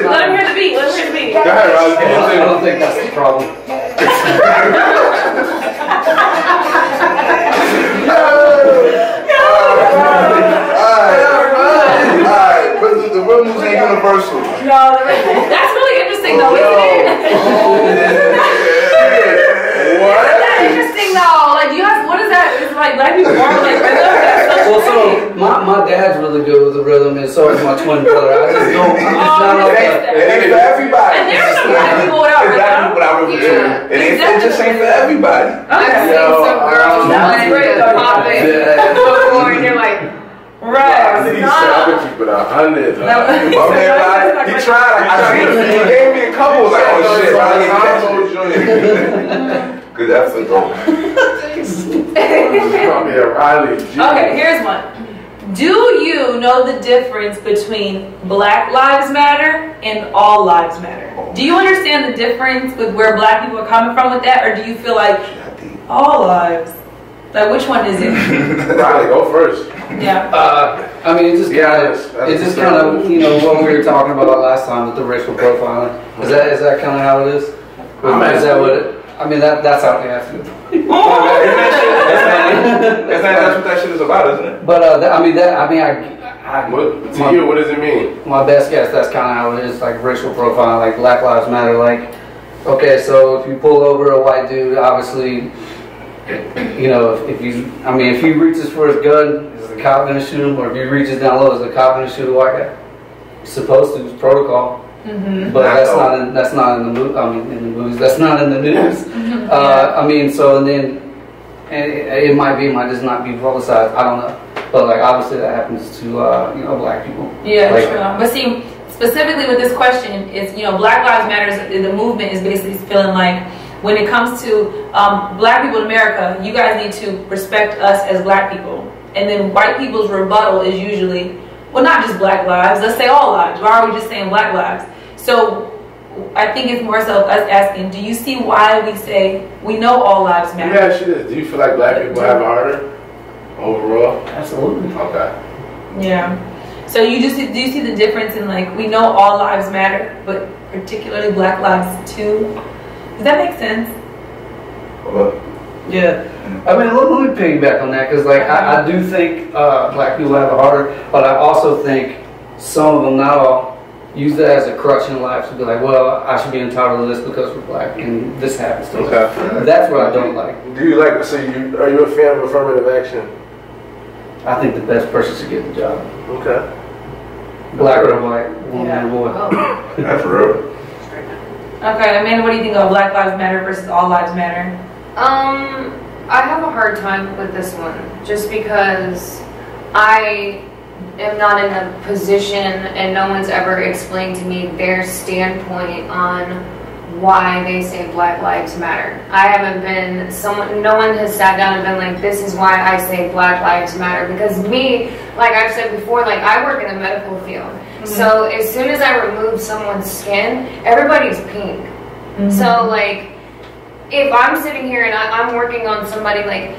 Let him hear the beat. Let him hear the beat. Go ahead, Riley. I don't think that's the problem. Alright, but the rhythms ain't universal. No, that's really interesting though, isn't it? What? Isn't that interesting though? Like, you guys, what is that? It's like black people born like rhythm. That's Well, so so my dad's really good with the rhythm, and so is my twin brother. I just don't. I'm just not like that. It ain't for everybody. And there's some black people without rhythm. It just ain't for everybody. I've seen some girls That was great, though. pop it before, and you're like, Right. He said, I'm gonna keep it 100. My man, Riley, he tried. He gave me a couple. Like, oh shit, Riley, good effort though. Riley. Okay, here's one. Do you know the difference between Black Lives Matter and All Lives Matter? Do you understand the difference with where black people are coming from with that, or do you feel like all lives? Like, which one is it? Riley, go first. Yeah. I mean, it just kind of, you know, what we were talking about last time with the racial profiling. Is that kind of how it is? Is that what it? I mean, that's how they have to. That's what that shit is about, isn't it? But To you, what does it mean? My best guess, that's kind of how it is, like racial profiling, like Black Lives Matter. Like, okay, so if you pull over a white dude, obviously, you know, if he reaches for his gun, is the cop gonna shoot him? Or if he reaches down low, is the cop gonna shoot a white guy? He's supposed to. It's protocol. Mm-hmm. But that's not in the movie. I mean, in the movies, that's not in the news. Mm-hmm. I mean, so and then it might just not be publicized. I don't know. But like, obviously, that happens to you know, black people. Yeah, like, true. But see, specifically with this question, is, you know, Black Lives Matter. The movement is basically feeling like, when it comes to black people in America, you guys need to respect us as black people. And then white people's rebuttal is usually, well, not just black lives, let's say all lives. Why are we just saying black lives? So I think it's more so us asking, do you see why we say we know all lives matter? Let me ask you this. Do you feel like black people have it harder overall? Absolutely. Okay. Yeah. So do you see the difference in, like, we know all lives matter, but particularly black lives too? Does that make sense? Yeah. I mean, let me piggyback on that, because like I do think black people have it harder, but I also think some of them, not all, use that as a crutch in life to be like, well, I should be entitled to this because we're black, and this happens to us. Okay. That's what I don't like. Do you like? Are you a fan of affirmative action? I think the best person should get the job. Okay. Black or white, woman or boy. That's real. Okay, Amanda, what do you think of Black Lives Matter versus All Lives Matter? I have a hard time with this one, just because I am not in a position, and no one's ever explained to me their standpoint on why they say Black Lives Matter. I haven't been no one has sat down and been like, this is why I say Black Lives Matter. Because me, like I've said before, like I work in the medical field. Mm-hmm. So as soon as I remove someone's skin, everybody's pink. Mm-hmm. So like, if I'm sitting here and I'm working on somebody, like,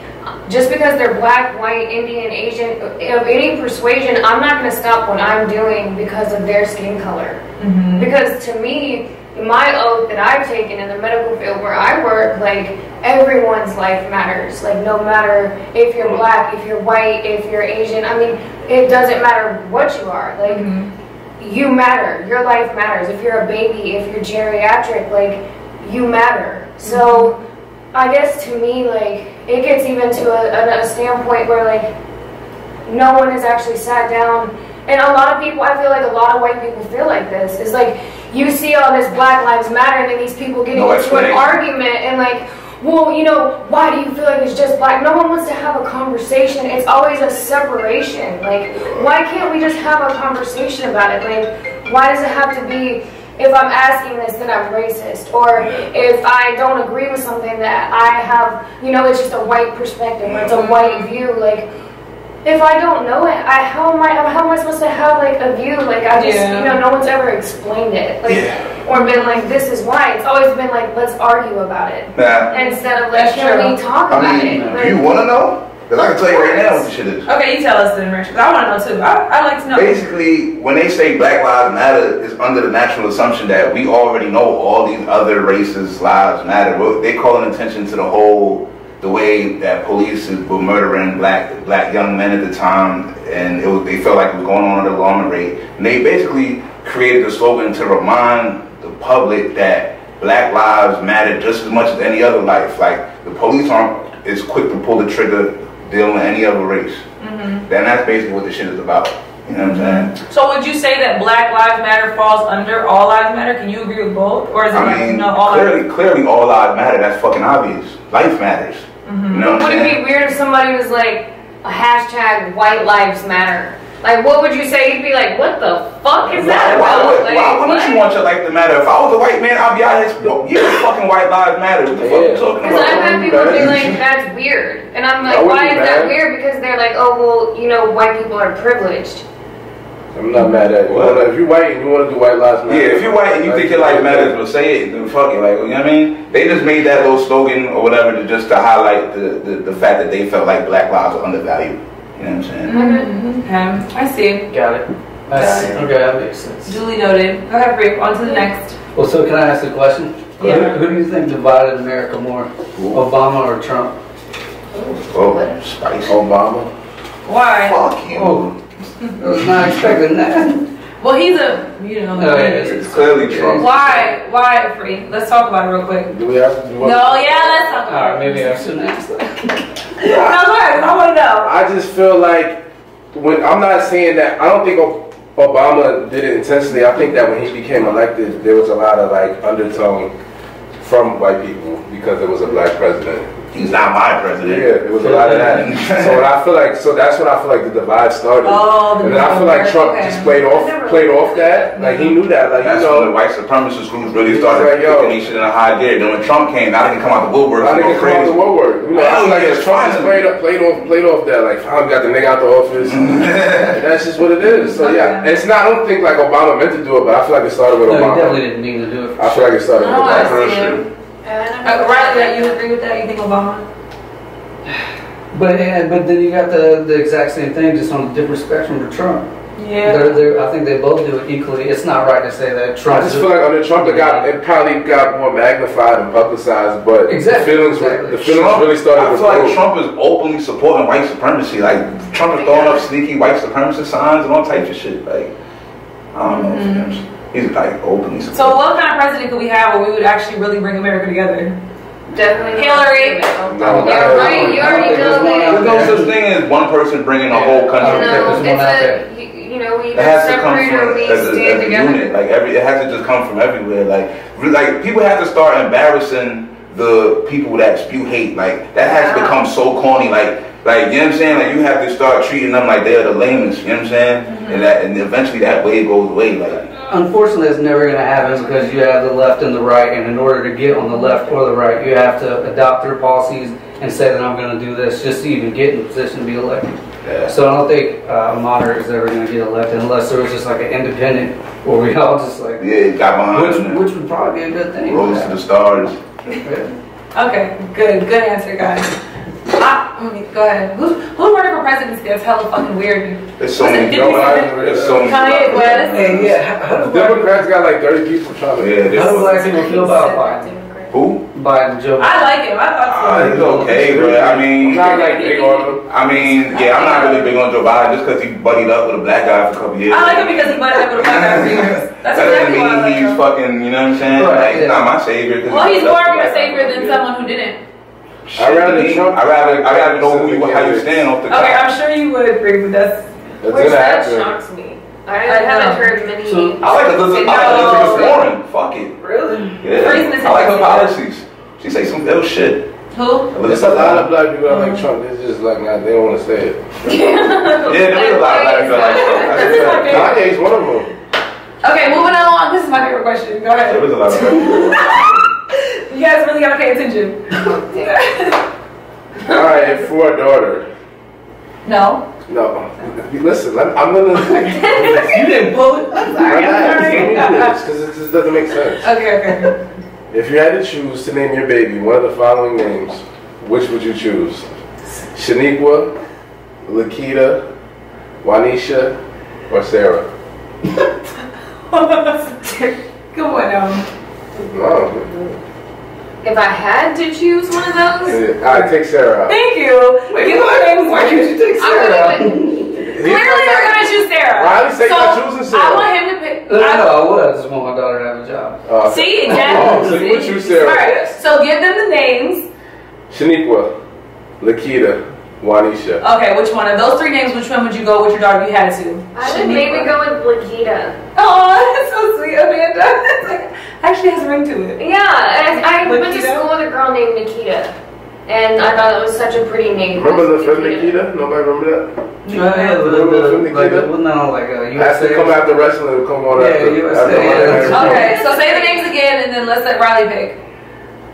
just because they're black, white, Indian, Asian, of any persuasion, I'm not going to stop what I'm doing because of their skin color. Mm-hmm. Because to me, my oath that I've taken in the medical field where I work, like, everyone's life matters. Like, no matter if you're black, if you're white, if you're Asian, I mean, it doesn't matter what you are. Like, you matter. Your life matters. If you're a baby, if you're geriatric, like, you matter. So, I guess to me, like, it gets even to a standpoint where, like, no one has actually sat down. And a lot of people, I feel like a lot of white people feel like this. It's like, you see all this Black Lives Matter and then these people getting into an argument and like, well, you know, why do you feel like it's just black? No one wants to have a conversation. It's always a separation. Like, why can't we just have a conversation about it? Like, why does it have to be, if I'm asking this, then I'm racist? Or if I don't agree with something that I have, you know, it's just a white perspective or it's a white view. Like, if I don't know it, how am I supposed to have like a view? Like, I just, you know, no one's ever explained it, like, or been like, this is why. It's always been like, let's argue about it, instead of like, can we talk about it? Like, do you want to know? Because I can tell you right now what the shit is. Okay, you tell us then, Rich, because I want to know too. I'd like to know. Basically, when they say Black Lives Matter, it's under the natural assumption that we already know all these other races' lives matter. They calling attention to the way that police were murdering black young men at the time, and they felt like it was going on at an alarming rate. And they basically created a slogan to remind the public that Black lives matter just as much as any other life. Like, the police aren't as quick to pull the trigger dealing with any other race. Then that's basically what this shit is about. You know what I'm saying? So would you say that Black Lives Matter falls under All Lives Matter? Can you agree with both? Or is it clearly all lives matter. That's fucking obvious. Life matters. You know what I'm saying? Would it be weird if somebody was like, a hashtag White Lives Matter? Like, what would you say? You'd be like, what the fuck is that about? Why wouldn't you want your life to matter? If I was a white man, I'd be out here, fucking White Lives Matter. What the fuck are you talking about? Because I've had people be like, that's weird. And I'm like, why is that weird? Because they're like, oh, well, you know, white people are privileged. I'm not mad at you. If you're white and you want to do White Lives Matter. Yeah, if you're white and you think your life matters, well, say it. Then fuck it. Like, you know what I mean? They just made that little slogan or whatever to highlight the fact that they felt like Black lives are undervalued. You know what I'm saying? Okay, I see. Got it. Okay, that makes sense. Duly noted. Go ahead, Rick. On to the next. Well, so can I ask a question? Yeah. Who do you think divided America more, Obama or Trump? Oh, spicy. Obama. Why? Fuck you. Oh, I was not expecting that. Well, he's a, you know. It's clearly Trump. Why, Free? Let's talk about it real quick. Do we have to do No, let's talk about it. Maybe I shouldn't ask that. No, go ahead. I want to know. I just feel like, I'm not saying that, I don't think Obama did it intentionally. I think that when he became elected, there was a lot of like undertone from white people because there was a black president. He's not my president. Yeah, there was a lot of that. So that's when I feel like the divide started. And then I feel like Trump just played off that. Like, he knew that. Like, that's when the white supremacist groups really started putting these shit in a high gear. Then when Trump came, now they can come out the woodwork. Now they can come out the woodwork. You know, I feel like Trump just played off that. Like, finally got the nigga out the office. That's just what it is. So yeah, and it's not. I don't think like Obama meant to do it, but I feel like it started with Obama. He definitely didn't mean to do it. I feel like it started with Obama. Right, you agree with that? You think Obama? But then you got the exact same thing, just on a different spectrum to Trump. Yeah. I think they both do it equally. It's not right to say that Trump. I just feel like under Trump, it probably got more magnified and publicized, but the feelings really started. I feel like Trump is openly supporting white supremacy. Like, Trump is throwing up sneaky white supremacist signs and all types of shit. Like, I don't know. He's like openly supporting. So, what kind of president could we have where we would actually really bring America together? Definitely Hillary. No, you're right. You already know that. There's no such thing as one person bringing a whole country. No, we it has to come separate from or we as a together. unit. Like it has to just come from everywhere. Like people have to start embarrassing the people that spew hate. Like that has to become so corny. Like you know what I'm saying? Like you have to start treating them like they're the lamest. You know what I'm saying? And eventually that wave goes away. Like. Unfortunately, it's never going to happen because you have the left and the right, and in order to get on the left or the right, you have to adopt their policies and say that I'm going to do this just to even get in the position to be elected. Yeah. So I don't think a moderate is ever going to get elected unless there was just like an independent where we all just like got behind which would probably be a good thing. Rose to the stars. Okay, good answer, guys. Go ahead. Who's running for presidency? That's hella fucking weird. There's so many. There's so many. Kanye West. Hey, yeah. How do Democrats got like 30 people trying to. Yeah, how do black people feel about Biden? Who? Biden, Joe. I like him. I thought so. He's okay, but I mean, I'm not like big on him. I'm not really big on Joe Biden just because he buddied up with a black guy for a couple years. I like him because he buddied up with a black guy for years. That's that doesn't exactly why I mean like he's him. fucking, you know what I'm saying? Right, Like, he's not my savior. Well, he's more of a savior than someone who didn't. I'd rather Trump. I rather know how you stand off the top. Okay, I'm sure you would agree with that. Which that shocks me. I haven't heard many. I like Elizabeth Warren. Fuck it. Really? Yeah. I like her policies. She say some ill shit. Who? There's a lot of black people that like Trump. It's just like they don't want to say it. Yeah, there is a lot of black people that like Trump. Kanye's one of them. Okay, moving on. This is my favorite question. Go ahead. There is a lot of You guys really gotta pay attention. All right, for a daughter. No. No, listen. I'm gonna. You didn't pull it? I'm sorry. Because it just doesn't make sense. Okay. If you had to choose to name your baby one of the following names, which would you choose? Shaniqua, Lakita, Juanisha, or Sarah? Good one, No. If I had to choose one of those, All right, take Sarah out. Thank you. Why can't you take Sarah? Clearly they're gonna choose Sarah. Riley said you're choosing Sarah. I want him to pick. No, I just want my daughter to have a job. Okay. See, exactly. So you would choose Sarah. Right. So give them the names. Shaniqua, Lakita, Juanisha. Okay, which one of those three names? Which one would you go with your daughter if you had to? I would maybe go with Lakita. Oh, that's so sweet, Amanda. Actually has a ring to it. Yeah, I went to Lakita? school with a girl named Nikita, and I thought it was such a pretty name. Remember the film Nikita? Nobody remember that? Has to come after wrestling. Come on after. Okay, so say the names again, and then let's let Riley pick.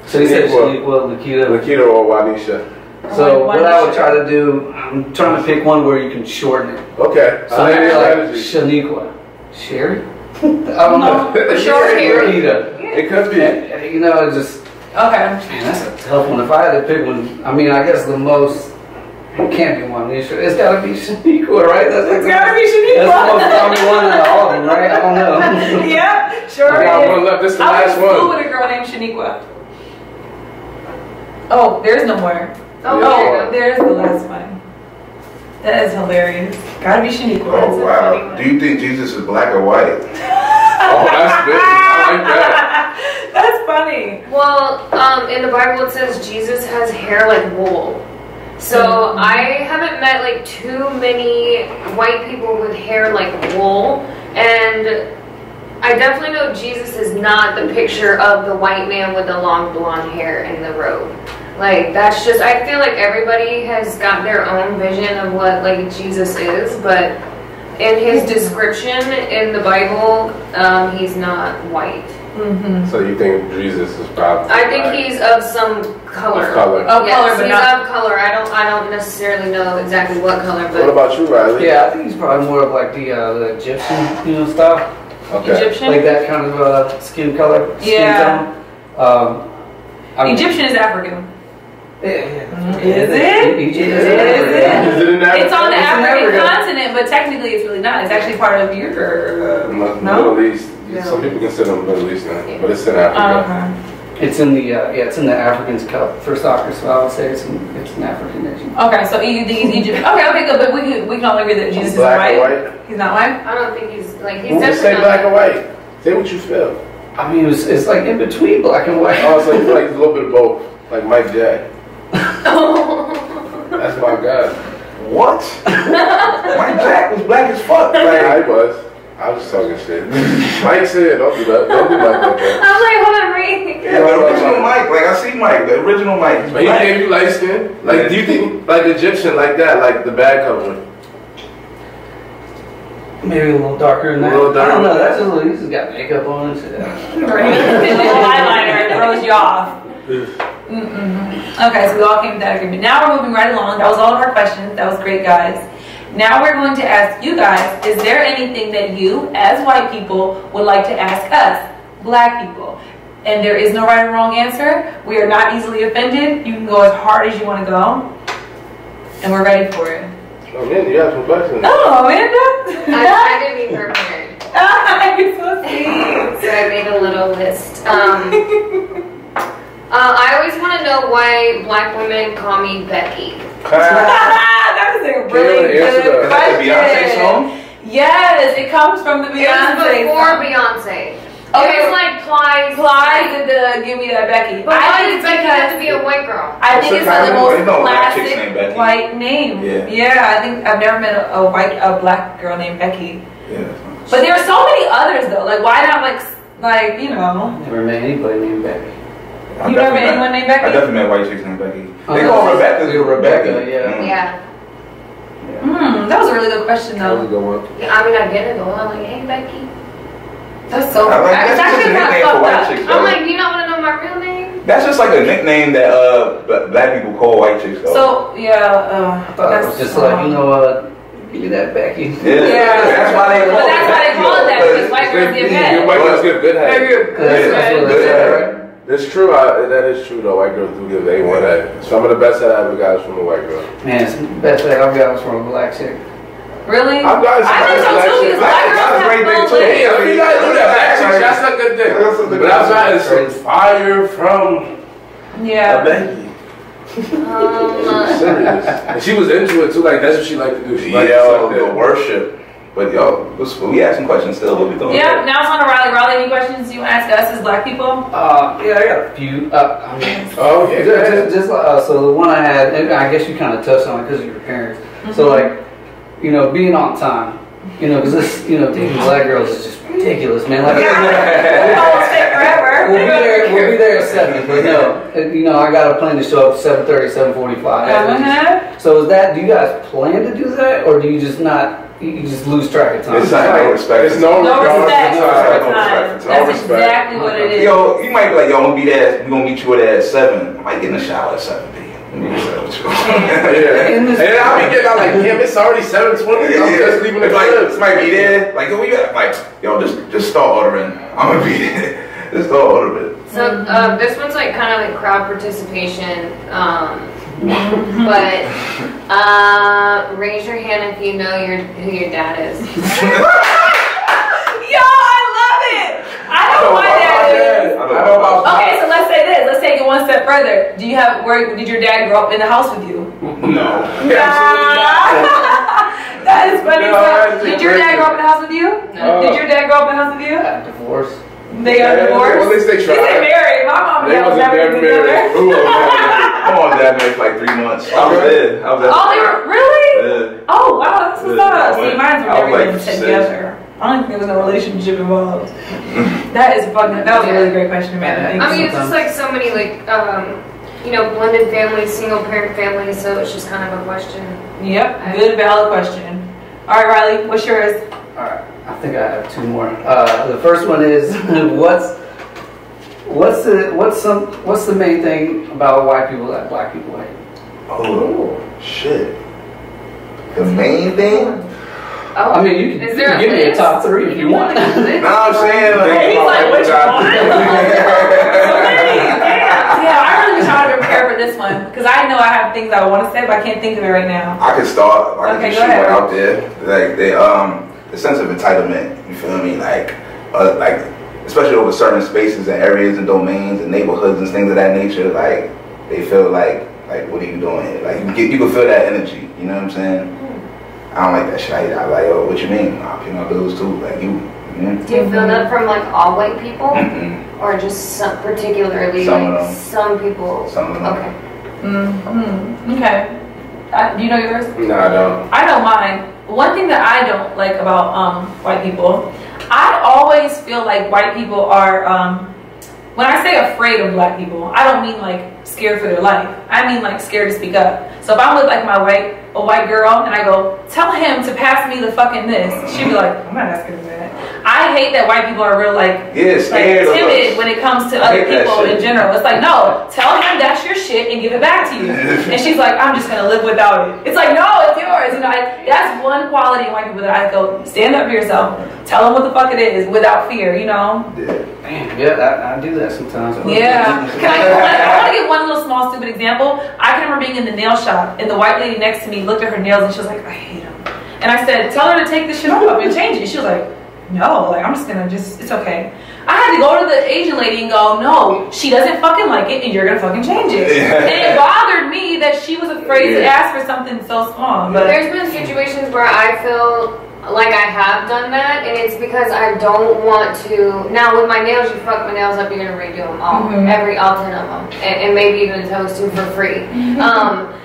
So you said Shaniqua, Lakita or Juanisha. So what I would try to do, I'm trying to pick one where you can shorten it. Okay. So maybe like Shaniqua. Sherry? I don't know. For sure, Sherry. It could be. You know, just... Okay. Man, that's a tough one. If I had to pick one, I mean, I guess the most... It can't be one. It's got to be Shaniqua, right? It's got to be Shaniqua. That's the most common one out of all of them, right? I don't know. Yeah, sure. I got one left. This is the I last went to school one. with a girl named Shaniqua. Oh, there's no more. Oh, there's the last one. That is hilarious. Gotta be Shaniqua. Oh wow. Do you think Jesus is black or white? Oh, that's good. I like that. That's funny. Well, in the Bible it says Jesus has hair like wool. So I haven't met like too many white people with hair like wool, and I definitely know Jesus is not the picture of the white man with the long blonde hair and the robe. Like, that's just, I feel like everybody has got their own vision of what like Jesus is, but in his description in the Bible, he's not white. Mm-hmm. So you think Jesus is probably? I think he's of some color. Of color. Of Yes, color, but he's not. of color. I don't necessarily know exactly what color, What but about you, Riley? Yeah, I think he's probably more of like the Egyptian, stuff. Okay. Egyptian. Like that kind of skin color, Yeah. skin tone. I mean, Egyptian is African. Is it? Egypt Is is it? African. Is it in Africa? It's on the It's in African Africa. continent, but technically it's really not. It's actually part of Europe. Middle East. No. Some people consider them Middle East now, but it's in Africa. It's in the it's in the Africans Cup for soccer, so I would say it's an African nation. Okay, so you think he's Egyptian? Okay, good. But we can all agree that Jesus is Black white. or white? He's not white. I don't think he's like he's Who would definitely say not. black or white? Say what you feel. I mean, it's like in between black and white. Oh, so you feel like a little bit of both, like Mike Jack. That's my God. What? Mike Jack was black as fuck. Yeah, I was. I was talking shit. Mike said, don't do that. Don't do Mike like that. I'm like, hold on, Ray. Yeah, the original Mike. Like I see Mike, the original Mike. But he gave you light skin. Like, do you think like Egyptian like that, like the bad color? Maybe a little darker than that. A little darker. I don't know. That's just he's just got makeup on and shit. Right. A little eyeliner that throws you off. Okay, so we all came to that agreement. Now we're moving right along. That was all of our questions. That was great, guys. Now we're going to ask you guys, is there anything that you, as white people, would like to ask us, black people? And there is no right or wrong answer. We are not easily offended. You can go as hard as you want to go. and we're ready for it. Oh man, you have some questions. Oh, Amanda. I tried to be prepared. You're so sweet. So I made a little list. I always want to know why black women call me Becky. That is a really good question. Beyonce song? Yes, it comes from the Beyonce. It was before Beyonce. Okay. It was like Plies. Plies did give me that Becky. But why does Becky have to be a white girl? I think it's the most classic named white name. Yeah, I think I've never met a black girl named Becky. Yeah. But there are so many others though. Like why not like you know? Never met anybody named Becky. You never met anyone named Becky? I definitely met white chicks named Becky. They call Rebecca. Rebecca, yeah. Yeah. That was a really good question though. That was a good one. Yeah, I mean, I get it though. I'm like, hey, Becky. That's so I like, it's that's just actually a kind nickname of for white fucked chicks, up. though. I'm like, you not want to know my real name? That's just like a nickname that black people call white chicks, though. So yeah, I thought it was just like, you know what? Give me that Becky. Yeah. That's why they call But that's why they call it that because white girls get head. White girls give good head. That's what they said, right? That's true. That is true though. White girls do give A1 head. Some of the best head I ever got is from a white girl. Man, some of the best head I've got was from a black chick. Really? I've got some I think so black too chicks. because black girls That's a great thing have too. full Hey, I mean, you gotta do that. That's a good thing. But But I've gotten some fire from a Yeah. Becky. Serious. And she was into it too. Like that's what she liked to do. She liked The worship. But yo, we had some questions still. What we doing? Yeah, now it's on to Riley. Riley, any questions you want to ask us as black people? Yeah, I got a few. I mean, Oh yeah. just so the one I had, and I guess you kind of touched on it because of your parents. So like, you know, being on time. You know, because this, you know, dating black girls is just ridiculous, man. Like, Almost take forever. we'll be there at 7, but no, you know, I got a plan to show up 7:30, 7:45. So is that? Do you guys plan to do that, or do you just not? You just lose track of time. It's like no respect. It's no respect regard for for time. time. That's exactly what it is. Yo, you might be like, yo, I'm gonna be there. We're gonna meet you at 7. I might get in the shower at 7 p.m. Yeah. And then I'll be getting out like, damn, it's already 7:20. I'm just leaving the like, club. this might be there. Like, yo, where you at? Like, yo, just start ordering. I'm gonna be there. Just start ordering. So this one's like kind of like crowd participation. But raise your hand if you know who your dad is. Yo, I love it. I know my dad is. I know about Okay, so let's say this. Let's take it one step further. Did your dad grow up in the house with you? No. That is funny. No, Did your dad grow up in the house with you? No. Did your dad grow up in the house with you? Divorce. They got divorced? Well, at least they tried. They married. My mom and They dad was wasn't never there together. married. Who was I'm on that man for like 3 months. I was there. Oh, they were really? Yeah. Oh, wow, that's what's up. See, mine were I was never like even 6. together. I don't think there was no relationship involved. That was a really great question, man. I mean, it's just like so many like you know, blended families, single parent families. So it's just kind of a question. Yep, good, valid question. All right, Riley, what's yours? All right, I think I have 2 more. The first one is what's the main thing about white people that black people hate? Oh, shit. The main thing? Oh, I mean, you is can there give me a list? top 3 if you want. No, I'm saying like, He's like, which one? Yeah, I really wish I would have been prepared for this one because I know I have things I want to say, but I can't think of it right now. I can start. I Okay, can go shoot ahead. one out there. Like the sense of entitlement. You feel me? Like especially over certain spaces and areas and domains and neighborhoods and things of that nature. Like they feel like what are you doing here? Like you can feel that energy. You know what I'm saying? I don't like that shit. I like, yo, what you mean? I pay my bills too. Like you. Mm-hmm. Do you feel that from like all white people, Mm-mm. or just particularly Some like of them. some people? Some of them. Okay. Okay. Do you know yours? No, I don't. I know mine. One thing that I don't like about white people, I always feel like white people are, when I say afraid of black people, I don't mean like scared for their life. I mean like scared to speak up. So if I'm with like a white girl and I go, tell him to pass me the fucking this, she'd be like, I'm not asking him that. I hate that white people are real like timid when it comes to other people in general. It's like, no, tell him that's your shit and give it back to you. And she's like, I'm just gonna live without it. It's like, no, it's yours. yours. You know, that's one quality in white people that I go, stand up for yourself, tell them what the fuck it is without fear, you know? Damn, yeah, I do that sometimes. Yeah. I want to give one little small stupid example. I can remember being in the nail shop and the white lady next to me looked at her nails and she was like, I hate them. And I said, tell her to take this shit off and change it. She was like, no, like I'm just gonna it's okay. I had to go to the Asian lady and go, no, she doesn't fucking like it and you're gonna fucking change it. And it bothered me that she was afraid to ask for something so small. But there's been situations where I feel like I have done that, and it's because I don't want to. Now with my nails, you fuck my nails up, you're gonna redo them all, all 10 of them, and maybe even the toes too for free. But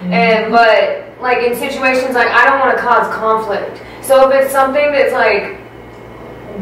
like in situations like I don't want to cause conflict. So if it's something that's like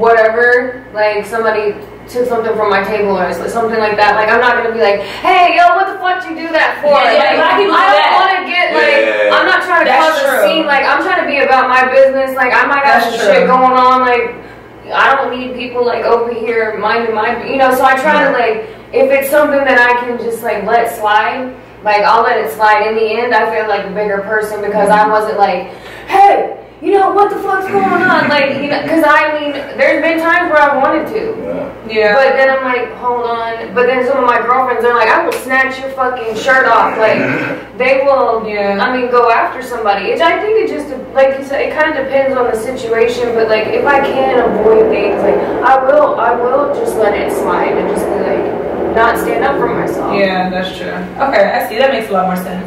whatever, like somebody took something from my table or something like that, like I'm not gonna be like, hey yo, what the fuck you do that for? Yeah, like, I don't want to get like, I'm not trying to cause a scene. Like I'm trying to be about my business. Like I might have some shit going on. Like I don't need people like over here minding my, you know. So I try to like, if it's something that I can just like let slide, like I'll let it slide. In the end, I feel like a bigger person because I wasn't like, hey, you know, what the fuck's going on? Like, you know, because I mean, there's been times where I wanted to. Yeah. But then I'm like, hold on. But then some of my girlfriends are like, I will snatch your fucking shirt off. Like, they will, I mean, go after somebody. Which I think it just, like you said, it kind of depends on the situation. But, like, if I can avoid things, like, I will just let it slide and just be like, not stand up for myself. Yeah, that's true. Okay, I see. That makes a lot more sense.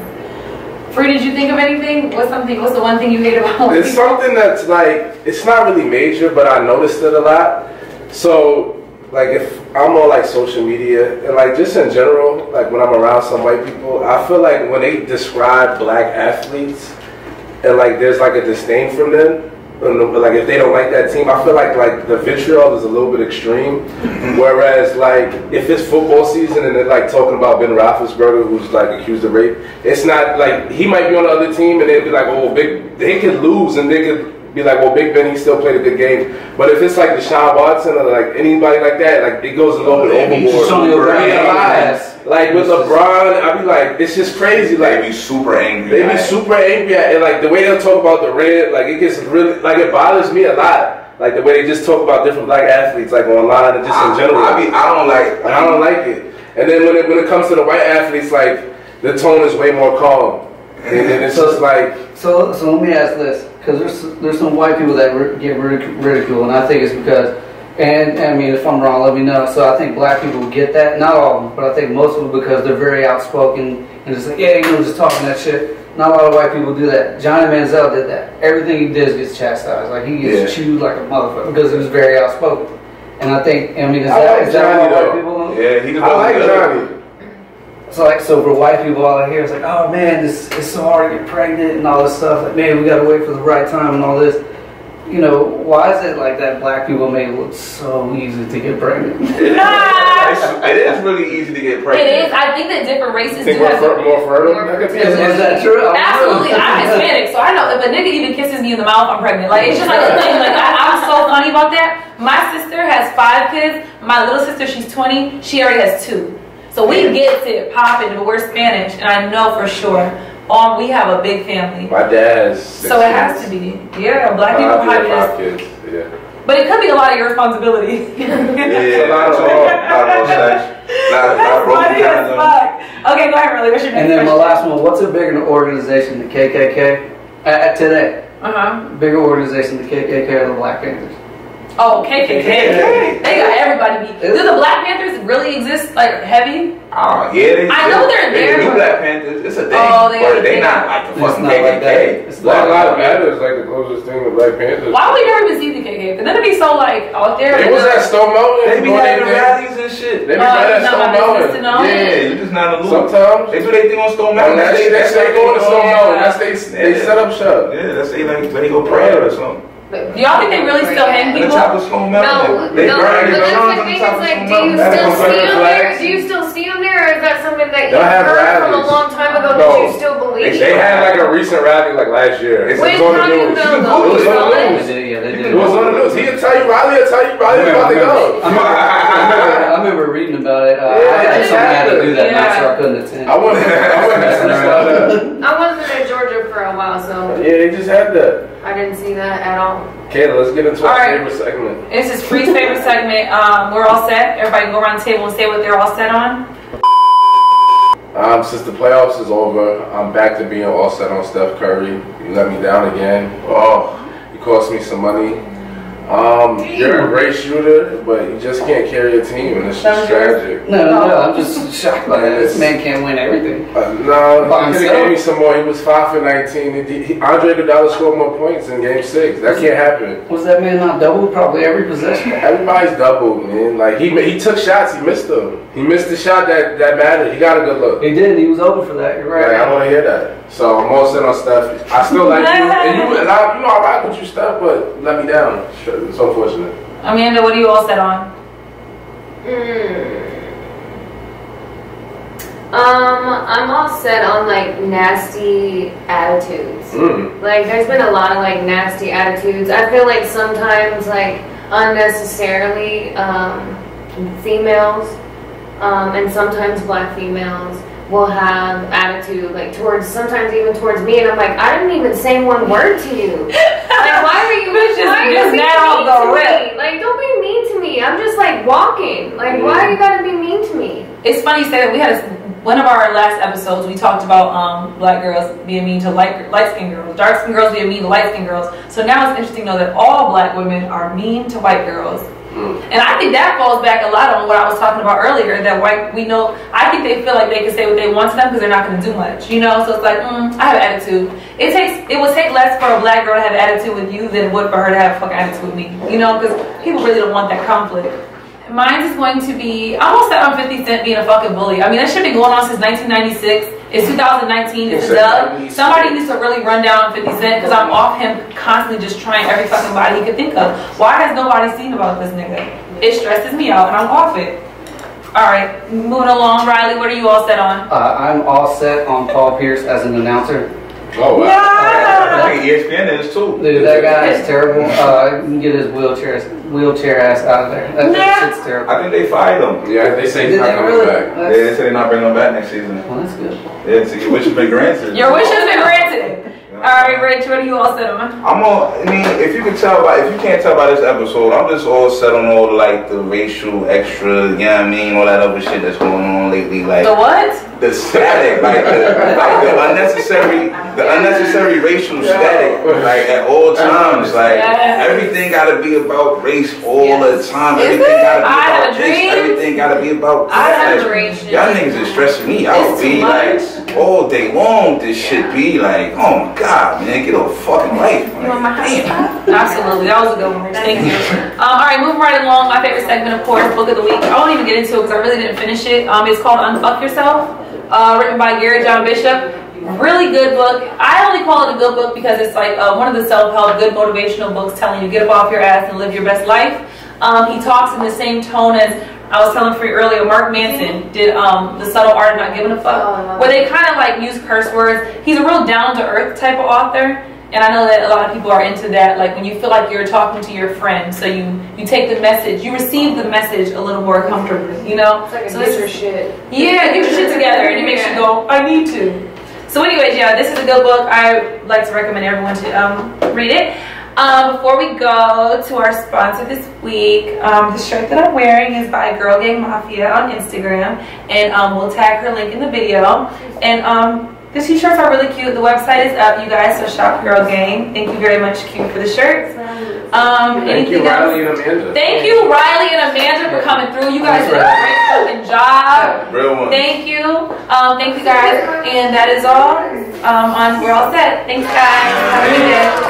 Free, did you think of anything? What's the one thing you hate about It's something that's like, it's not really major, but I noticed it a lot. So, like if I'm on like social media and like just in general, like when I'm around some white people, I feel like when they describe black athletes and like there's like a disdain from them, like if they don't like that team, I feel like the vitriol is a little bit extreme. Whereas like if it's football season and they're like talking about Ben Roethlisberger who's like accused of rape, it's not like he might be on the other team and they'd be like, oh, they could lose and they could be like, well, Big Ben, he still played a good game. But if it's like Deshaun Watson or like anybody like that, like it goes a little bit overboard. Like with LeBron, I be like, it's just crazy. Like they be super angry. They be super angry, and like the way they'll talk about the red, like it gets really, like it bothers me a lot. Like the way they just talk about different black athletes, like online and just in general. I don't like it. And then when it comes to the white athletes, like the tone is way more calm. And it's just like. So let me ask this, because there's some white people that get ridiculed, and I think it's because. And I mean, if I'm wrong, let me know. So I think black people get that. Not all of them, but I think most of them because they're very outspoken and just like, yeah, you know, just talking that shit. Not a lot of white people do that. Johnny Manziel did that. Everything he does gets chastised. Like, he gets chewed like a motherfucker because he was very outspoken. And I think, I mean, is that what white people do? Yeah, he just I like Johnny. So for white people, all I hear is like, oh man, it's so hard to get pregnant and all this stuff. Like, man, we gotta wait for the right time and all this. You know, why is it like that black people make it look so easy to get pregnant? It is really easy to get pregnant. It is. I think that different races do have more fertile. Is that true? Absolutely. I'm Hispanic, so I know if a nigga even kisses me in the mouth, I'm pregnant. Like, it's just like a thing. Like, I'm so funny about that. My sister has 5 kids. My little sister, she's 20. She already has 2. So we get it popping, but we're Spanish, and I know for sure. We have a big family. My dad's 6 so it has to be. Yeah, black people have 5 kids. Yeah. But it could be a lot of your responsibility. Yeah, not all sex. Not broken kind of. Okay, go ahead, Riley. What's your next And then question? my last one, what's a bigger organization, the KKK? Today. Bigger organization, the KKK or the Black Panthers? Oh, KKK. They got everybody beat. Do the Black Panthers really exist, like, heavy? Yeah, I know they're there. They do Black Panthers. It's a thing. Oh, they not like the fucking KKK. It's Black Lives Matter is like the closest thing to Black Panthers. Why would we never even see the KKK? Because then it'd be so, like, out there. It was at Stone Mountain. They be having rallies and shit. They be right at Stone Mountain. Yeah, you just not in the loop. Sometimes. They do their thing on Stone Mountain. That's they going to Stone Mountain. That's they set up shop. Yeah, that's they like when they go pray or something. Do y'all think they really still hang people? The top of Stone Mountain. They burn but that's the thing. It's like, do you still see them there? Do you still see them there, or is that something that you heard from a long time ago that you still believe? They had like a recent rally like last year. It was on the news. It was on the news. He'll tell you, Riley will tell you, Riley's about to go. I remember reading about it. I had to do that match, so I couldn't attend. I wasn't at Georgia for a while, so Yeah, they just had that. I didn't see that at all. Okay, let's get into our favorite segment. This is Free's favorite segment. We're all set. Everybody go around the table and say what they're all set on. Since the playoffs is over, I'm back to being all set on Steph Curry. You let me down again. Oh, you cost me some money. You're a great shooter, but you just can't carry a team, and it's just tragic. No, I'm just shocked by that. This man can't win everything. No, he could have gave me some more. He was 5 for 19. Andre Iguodala scored more points in Game 6. That can't happen. Was that man not doubled probably every possession? Everybody's doubled, man. Like he took shots, he missed them. He missed the shot that mattered. He got a good look. He did. He was open for that. You're right. Like, I want to hear that. So I'm all set on Steph. I still like you, and I rock with you, Steph, but let me down. It's unfortunate. Amanda, what are you all set on? I'm all set on like nasty attitudes. Like there's been a lot of like nasty attitudes. I feel like sometimes like unnecessarily females and sometimes black females will have attitude like sometimes even towards me, and I'm like, I didn't even say one word to you. Like why are you being mean to me? Like don't be mean to me. I'm just like walking. Like why are you gotta be mean to me? It's funny you say that. We had one of our last episodes, we talked about black girls being mean to light-skinned girls, dark-skinned girls being mean to light-skinned girls. So now it's interesting to know that all black women are mean to white girls. And I think that falls back a lot on what I was talking about earlier, that I think they feel like they can say what they want to them because they're not going to do much, you know? So it's like, I have attitude. It would take less for a black girl to have attitude with you than it would for her to have fucking attitude with me, you know? Because people really don't want that conflict. Mine is going to be, I'm all set on 50 Cent being a fucking bully. I mean, that shit been going on since 1996. It's 2019. It's a dub. Somebody needs to really run down 50 Cent because I'm off him constantly just trying every fucking body he could think of. Why has nobody seen about this nigga? It stresses me out and I'm off it. Alright, moving along. Riley, what are you all set on? I'm all set on Paul Pierce as an announcer. Oh, wow. Yeah. I think ESPN is too. Dude, that guy is terrible. You can get his wheelchair ass out of there. That shit's terrible. I think they fired him. Yeah, they say he's not coming back. They say they're not bringing him back next season. Well, that's good. Yeah, so your wish has been granted. Your wish has been granted. Alright, Rich, what are you all set on? I mean, if you can't tell by this episode, I'm just all set on all the racial extra, you know what I mean, all that other shit that's going on lately, like the what? The static, the unnecessary racial static, at all times, everything gotta be about race all the time. Everything gotta be about this. Everything gotta be about that. Y'all niggas is stressing me out. Be all day long. This shit be like, oh my god, man, get a fucking life. Absolutely, that was a good one, Rich. Thank you. Alright, moving right along. My favorite segment, of course, book of the week. I won't even get into it because I really didn't finish it. It's called Unfuck Yourself. Written by Gary John Bishop. Really good book. I only call it a good book because it's like one of the self-help, good motivational books telling you get up off your ass and live your best life. He talks in the same tone as I was telling Free earlier. Mark Manson did The Subtle Art of Not Giving a Fuck, where they kind of use curse words. He's a real down-to-earth type of author. And I know that a lot of people are into that, when you feel like you're talking to your friend, so you take the message, you receive the message a little more comfortably, you know? It's like get your shit. Yeah, get your shit together, and it makes you go, I need to. So anyways, yeah, this is a good book. I like to recommend everyone to read it. Before we go to our sponsor this week, the shirt that I'm wearing is by Girl Gang Mafia on Instagram, and we'll tag her link in the video. And the t-shirts are really cute. The website is up, you guys, so shop Girl Gang. Thank you very much, Q, for the shirts. Thank you, Riley and Amanda. Thank you, Riley and Amanda, for coming through. You guys did a great fucking job. Real one. Thank you. Thank you, guys. And that is all. We're all set. Thanks, guys. Have a good day.